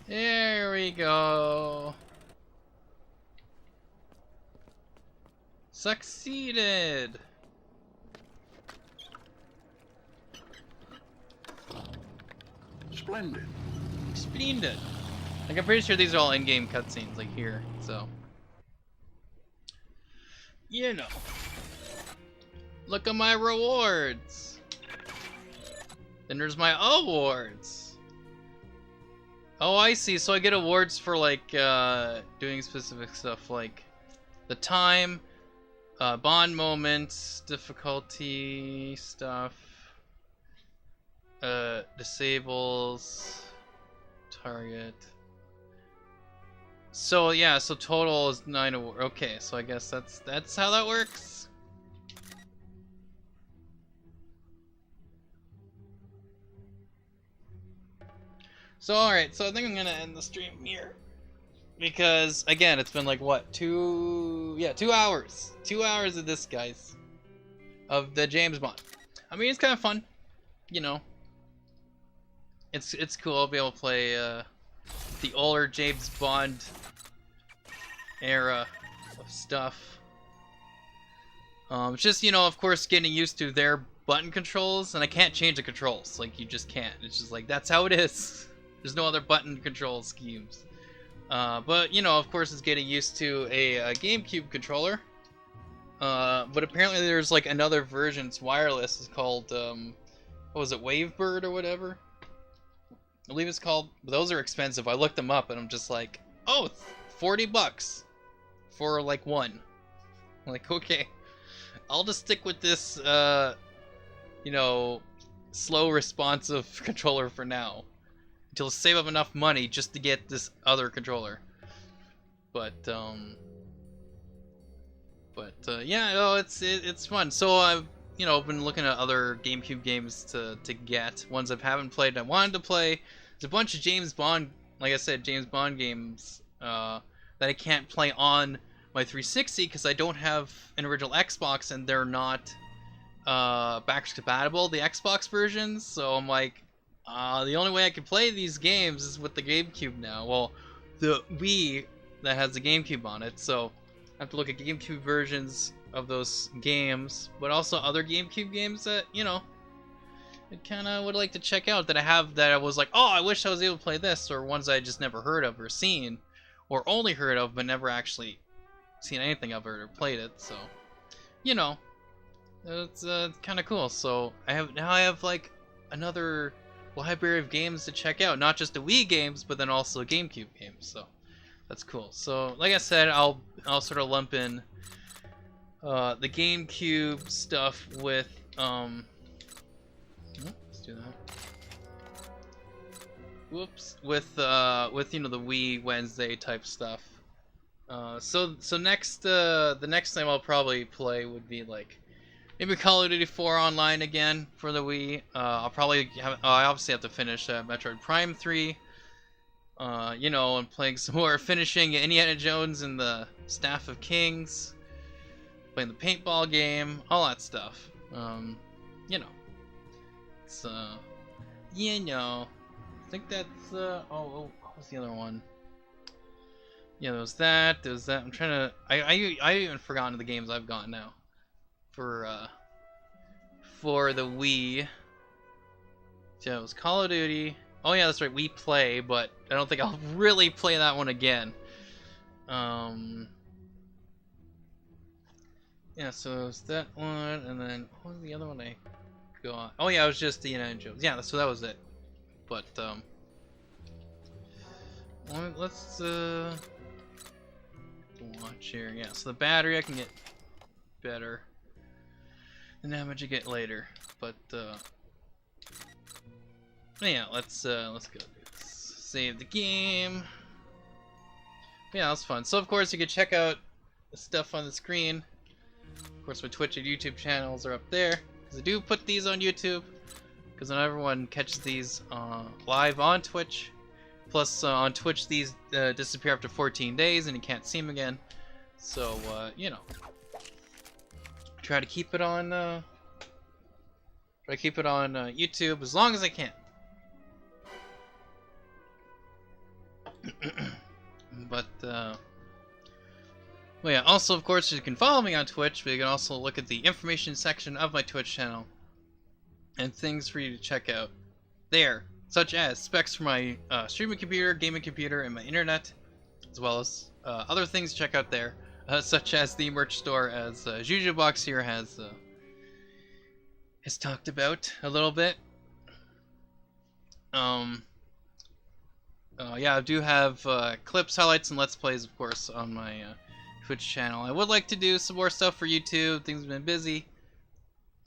There we go. Succeeded. Splendid. Splendid. Like, I'm pretty sure these are all in-game cutscenes, like here, so. You know. Look at my rewards. Then there's my awards. Oh, I see. So I get awards for, like, doing specific stuff, like the time, bond moments, difficulty stuff, disables, target. So yeah, so total is 9 awards. Okay, so I guess that's how that works. So alright, so I think I'm gonna end the stream here. Because again, it's been like what, 2 hours. 2 hours of this, guys. Of the James Bond. I mean, it's kind of fun. You know. It's cool. I'll be able to play the older James Bond era of stuff. It's just, you know, of course, getting used to their button controls, and I can't change the controls. Like, you just can't. It's just like, that's how it is. There's no other button control schemes. But, you know, of course, it's getting used to a Gamecube controller. But apparently there's, like, another version. It's wireless. It's called, what was it, Wavebird or whatever? I believe it's called. But those are expensive. I looked them up, and I'm just like, oh, $40 for, like, one. I'm like, okay. I'll just stick with this, you know, slow responsive controller for now. Until I save up enough money just to get this other controller. But yeah, no, it's fun. So I've, you know, been looking at other GameCube games to get. Ones I haven't played and I wanted to play. There's a bunch of James Bond, like I said, James Bond games that I can't play on my 360 because I don't have an original Xbox and they're not backwards compatible, the Xbox versions. So I'm like, the only way I can play these games is with the GameCube now. Well, the Wii that has the GameCube on it, so I have to look at GameCube versions of those games, but also other GameCube games that, you know, I kind of would like to check out that I have that I was like, oh, I wish I was able to play this, or ones I just never heard of or seen, or only heard of but never actually seen anything of it or played it. So, you know, it's kind of cool. So I have like another library of games to check out, not just the Wii games, but then also GameCube games. So that's cool. So like I said, I'll sort of lump in the GameCube stuff with let's do that. Whoops, with you know, the Wii Wednesday type stuff. So next the next time I'll probably play would be like maybe Call of Duty 4 online again for the Wii. I'll probably have, I obviously have to finish Metroid Prime 3. You know, and playing some more, finishing Indiana Jones and the Staff of Kings, playing the paintball game, all that stuff. You know, it's you know, I think that's oh, what was the other one? Yeah, there was that. I'm trying to. I even forgotten the games I've got now for the Wii. So it was Call of Duty. Oh yeah, that's right, We Play, but I don't think I'll really play that one again. Yeah, so it was that one, and then what was the other one I got? Oh yeah, it was just the Indiana Jones. Yeah, so that was it. But let's watch here. Yeah, so the battery I can get better. The damage you get later, but yeah, let's go do this. Save the game. Yeah, that was fun. So of course you can check out the stuff on the screen. Of course, my Twitch and YouTube channels are up there because I do put these on YouTube because not everyone catches these live on Twitch. Plus, on Twitch, these disappear after 14 days and you can't see them again. So, you know, try to keep it on YouTube as long as I can. But well, yeah, also of course you can follow me on Twitch, but you can also look at the information section of my Twitch channel and things for you to check out there such as specs for my streaming computer, gaming computer, and my internet, as well as other things to check out there, such as the merch store, as JujuBox here has talked about a little bit. Yeah, I do have clips, highlights, and let's plays, of course, on my Twitch channel. I would like to do some more stuff for YouTube. Things have been busy.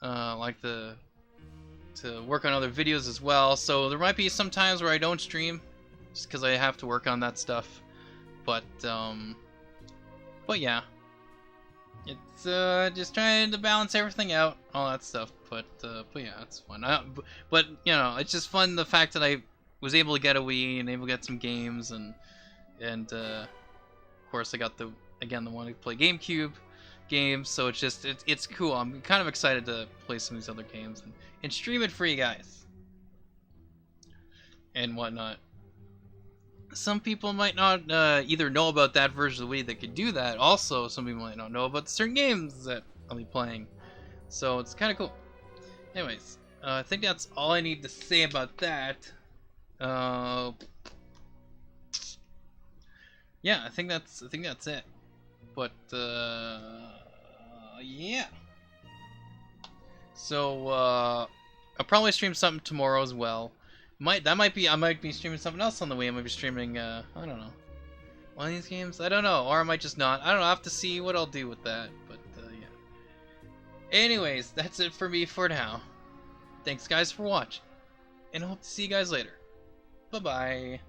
Like to work on other videos as well. So there might be some times where I don't stream, just because I have to work on that stuff. But yeah, it's just trying to balance everything out, all that stuff. But yeah, it's fun. But you know, it's just fun the fact that I was able to get a Wii and able to get some games, and of course I got the one to play Gamecube games. So it's just it's cool. I'm kind of excited to play some of these other games and stream it for you guys and whatnot. Some people might not either know about that version of the Wii that could do that. Also, some people might not know about certain games that I'll be playing. So it's kind of cool. Anyways, I think that's all I need to say about that. Yeah, I think that's it. But yeah. So I'll probably stream something tomorrow as well. I might be streaming something else on the Wii. I might be streaming I don't know, one of these games. I don't know, or I might just not. I don't know. I have to see what I'll do with that. But yeah. Anyways, that's it for me for now. Thanks guys for watching, and I hope to see you guys later. Bye bye.